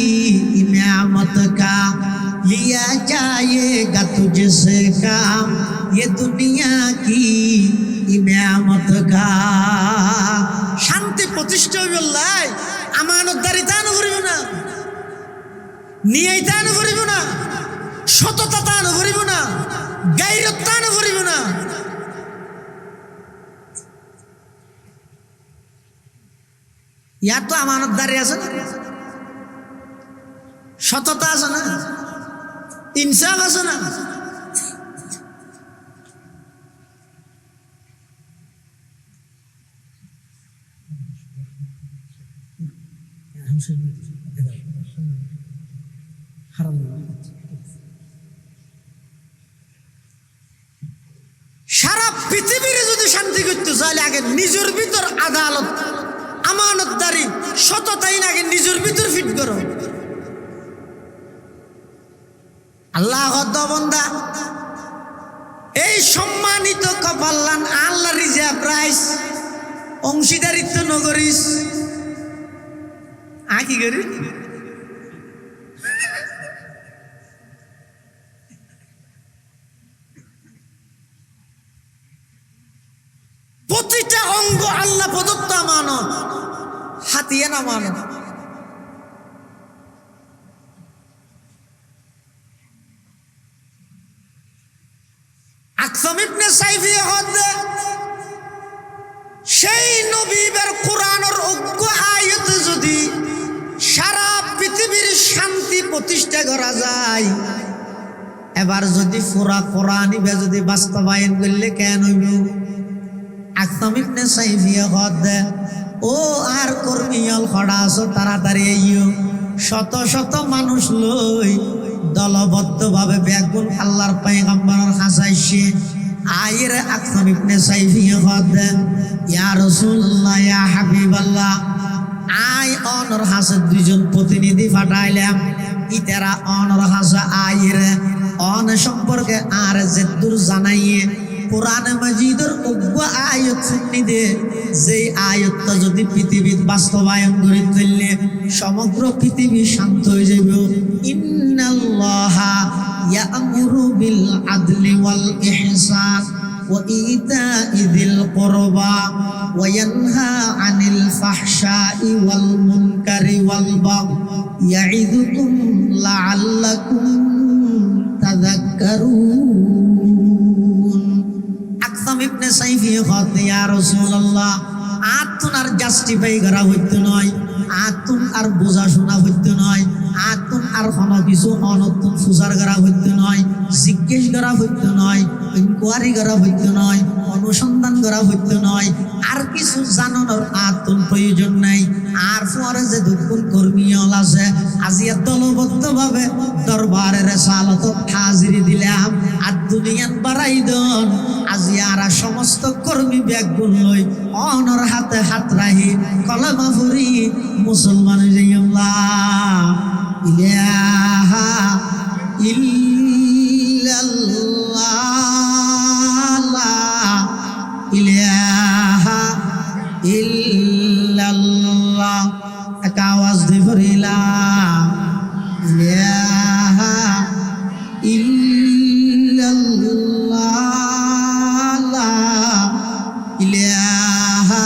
Speaker 1: इमामत का लिया जाएगा तुझसे काम ये दुनिया की इमामत का शांति प्रतिष्ठा बिल्लाह আমানতদারি দান করিব না নিয়াই দান করিব না সততা দান করিব না গায়রত দান করিব না ইয়ার তো আমানতদারি আছে না, সততা আছে না, ইনসাফ আছে না। সারা পৃথিবীর যদি শান্তি করতে চাইলে আগে নিজের ভিতর আদালত, আমানতদারি, সততাই না আগে নিজের ভিতর ফিট করো। আল্লাহ বন্দা এই সম্মানিত কপাল্লান আল্লাহ রিজার্ভ প্রাইস অংশীদারিত্ব নগরিস কি করি প্রতিটা অঙ্গ আল্লাহ প্রদত্ত আমানত, হাতিয়া না আমানত। আকসাম ইবনে সাইফি সেই নবীর কোরআনের অজ্ঞ আয়াত যদি সারা পৃথিবীর শান্তি প্রতিষ্ঠা করা যায়, এবার যদি পুরা কোরআনই যদি বাস্তবায়ন করলে কেন হইল? আকসাম ইবনে সাইফি ও আর কর্মীয়ল খড়া আছো, তাড়াতাড়ি আইও। শত শত মানুষ লই দলবদ্ধ ভাবে ব্যাকুল আল্লাহর পয়গম্বরের হাসাইছে। আইরে আকসাম ইবনে সাইফি ইয়া রাসূলুল্লাহ, ইয়া হাবিবাল্লাহ, আই অনর হাসে দুইজন প্রতিনিধি পাঠাইলাম। ইতারা অনর হাসে আইরে অন সম্পর্কে আর যে দূর জানাইয়ে কোরআন মাজিদের অজ্ঞ আয়াত শুনি দে, যে আয়াতটা যদি পৃথিবীর বাস্তবায়ন করে তুললে সমগ্র পৃথিবী শান্ত হয়ে যাবে। ইন্নাল্লাহা ইয়া'মুরু বিল আদলি ওয়াল ইহসান ওয়া ইতা'i যিল কুরবা ওয়া ইয়ানহা আনিল ফাহশাই ওয়াল মুনকারি ওয়াল বাগই ইয়া'iদুকুম লা'আল্লাকুম তাযাক্কারুন। আকসাম ইবনে সাইফি ইয়া রাসূলুল্লাহ, আতুন আর জাস্টিফাই করা হইতো নয়, আতুন আর বোঝা শোনা হইতো নয়, আতুন আর কোনো কিছু অনতুন সুচার করা হইতো নয়, জিজ্ঞেস করা হইতো নয়, ইনকোয়ারি করা হইতো নয়, অনুসন্ধান করা হইতো নয়, আর কিছু জানানোর আতুন প্রয়োজন নাই। আর পরে যে দুঃখুন কর্মীয়ল আছে আজিয়া দলবদ্ধ ভাবে দরবারের সালত হাজিরি দিলাম আর দুনিয়ান বাড়াই দন। আজিয়া আর সমস্ত কর্মী ব্যাগগুল লই অনর হাতে হাত রাহি কলমা ফুরি মুসলমান আল্লাহ ইলাহা ইল্লাল্লাহ ইলাহা ইল্লাল্লাহ। এক আওয়াজ দিয়ে পড়িলা ইলাহা ইল্লাল্লাহ ইলাহা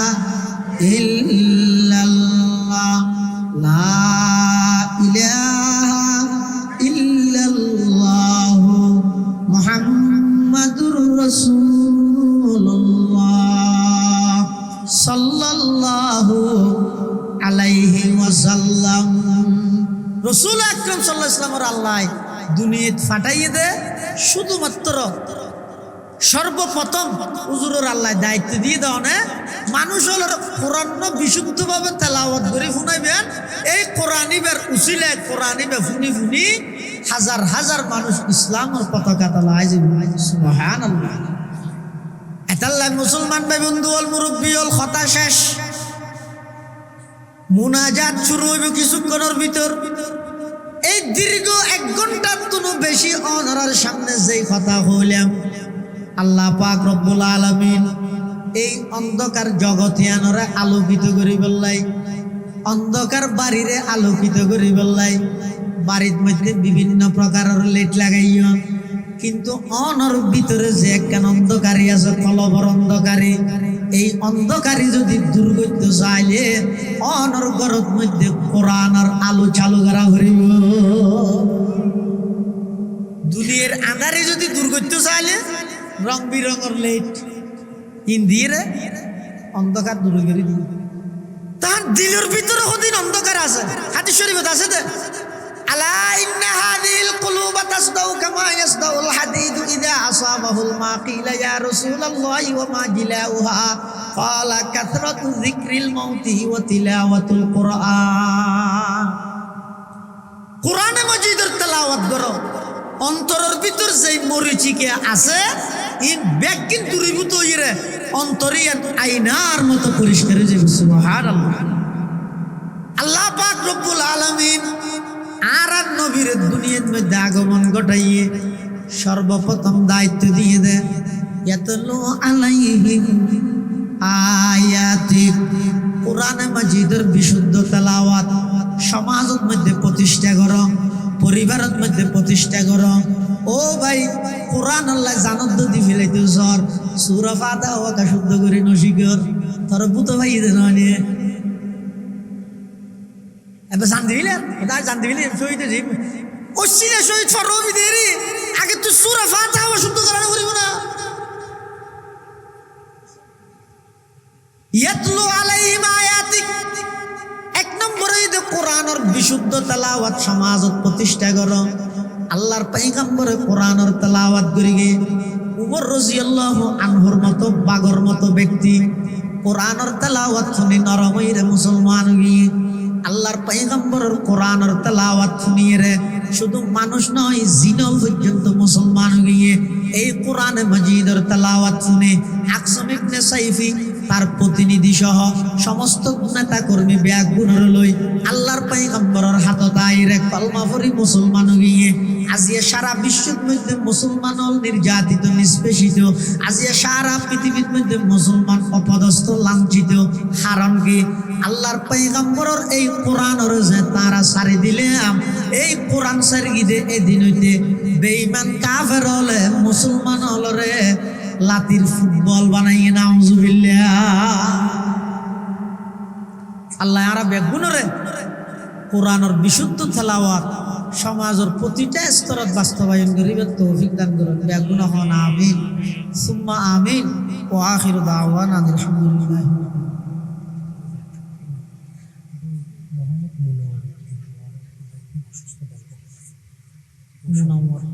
Speaker 1: ইল্লাল্লাহ লা ইলাহা ইল্লাল্লাহ মুহাম্মাদুর রাসূলুল্লাহ সাল্লাল্লাহু আলাইহি ওয়াসাল্লাম। রাসূল আকরাম সাল্লাল্লাহু আলাইহি ওয়াসাল্লামের আল্লাহ দুনিয়াত ফাটাইয়ে দে শুধুমাত্র সর্বপ্রথম হুজুরের আল্লাহ দায়িত্ব দিয়ে দাও না মানুষ হল কোরআন বিশুদ্ধভাবে তেলাওয়াত করে শুনাইবেন। এই কোরআনিবের উসিলায় কোরআনিবে ফুনি ফুনি হাজার হাজার মানুষ ইসলামের পতাকা তলায় যাবে। সুবহানাল্লাহ। এতাল্লাহ মুসলমান ভাই বন্ধু হল মুরব্বী হল কথা শেষ, মুনাজাত শুরু হইব কিছুক্ষণের ভিতর। এই দীর্ঘ 1 ঘন্টার কোনো বেশি অনরার সামনে যেই কথা হইলাম, আল্লাহ পাক রব্বুল আলামিন এই অন্ধকার জগতিয়ানরে আলোকিত করি বললাই, অন্ধকার বাড়িরে আলোকিত করি বললাই। বাড়ির মধ্যে বিভিন্ন প্রকারের লাইট লাগাইও, কিন্তু অনর ভিতরে যে একখান অন্ধকারী আছে কলবর অন্ধকারী, এই অন্ধকারী যদি দূর করতে চাইলে অনর ঘরের মধ্যে কোরআনের আলো চালু করা হইব। দুনিয়ার আঁধারে যদি দূর করতে চাইলে রং বিরঙের লাইট ইন দিয়ে অন্ধকার দূর করে দিবে। তার দিলের ভিতরে হদিন অন্ধকার আছে। হাদিস শরীফত আছে যে আলা ইন্না হাযিল কুলুবা তাসদাউ কামা ইয়াসদাউল হাদিদু ইযা আসাবাহুল মা কিলা ইয়া রাসূলুল্লাহি ওয়া মা জিলাউহা ক্বালা কাসরাতু যিকরিল মাউতি ওয়া তিলাওয়াতুল কুরআন। কোরআনে মাজিদের তেলাওয়াত করো, অন্তরের ভিতর যেই মরিচিকে আছে এই ব্যাগ কিন্তু দূরীভূত হইরে অন্তরিয়ান আয়নার মতো পরিষ্কার হয়ে যাবে। সুবহানাল্লাহ। আল্লাহ পাক রব্বুল আলামিন আর নবীর দুনিয়ার মধ্যে আগমন ঘটাইয়ে সর্বপ্রথম দায়িত্ব দিয়ে দেন ইয়াতলু আলাইহিম আয়াতি, কোরআনে মাজিদের বিশুদ্ধ তেলাওয়াত সমাজের মধ্যে প্রতিষ্ঠা করো, পরিবারের মধ্যে প্রতিষ্ঠা করো। ও ভাই কোরআন আল্লাহ জানত দি ফেলাইতে সর সূরা ফাতিহা ওয়াকা শুদ্ধ করে নসিকর তোর বুতো ভাই দেন নিয়ে এবার জান দিলে ওটা জান দিলে শহীদ জিম ওসিলে শহীদ ফরবি দেরি আগে তুই সূরা ফাতিহা শুদ্ধ করা করিব না। ইয়াতলু আলাইহিম আয়াতিক, এক নম্বরে যে কোরআনের বিশুদ্ধ তেলাওয়াত সমাজত প্রতিষ্ঠা করো। আল্লাহর পয়গম্বরে কোরআনের তেলাওয়াত করিগে উমর রাদিয়াল্লাহু আনহুর মতো বাগর মতো ব্যক্তি কোরআনের তেলাওয়াত শুনি নরম হইরে মুসলমান গিয়ে আল্লাহর পয়গম্বরের কোরআনের তেলাওয়াত শুনিয়ে রে শুধু মানুষ নয় জিনও পর্যন্ত মুসলমান গিয়ে এই কোরআনে মাজিদের তেলাওয়াত শুনে আকসাম ইবনে সাইফি তার প্রতিনিধি সহ সমস্ত নেতা কর্মী ব্যাগ গুণর লই আল্লাহর পয়গম্বরের হাতত আইরে কলমা পড়ি মুসলমান গিয়ে আজিয়া সারা বিশ্বের মধ্যে মুসলমান নির্যাতিত নিষ্পেষিত, আজিয়া সারা পৃথিবীর মধ্যে মুসলমান অপদস্থ লাঞ্ছিত। কারণ কি আল্লাহর পয়গম্বরের এই কোরআনের যে তারা সারি দিলাম, এই কোরআন সারি গিয়ে এদিন হইতে বেঈমান কাফের হলে মুসলমান হলরে লাতির ফুটবল বানাইয়ে নাউজুবিল্লাহ। আল্লাহ আরা বেগুনরে কোরআনের বিশুদ্ধ তেলাওয়াত সমাজের প্রতিটা স্তরত বাস্তবায়ন করিবে তৌফিক দান করুন। বেগুন হন আমিন সুম্মা আমিন ওয়া আখিরু দাওয়ানা আলহামদুলিল্লাহ। মুনাওয়ার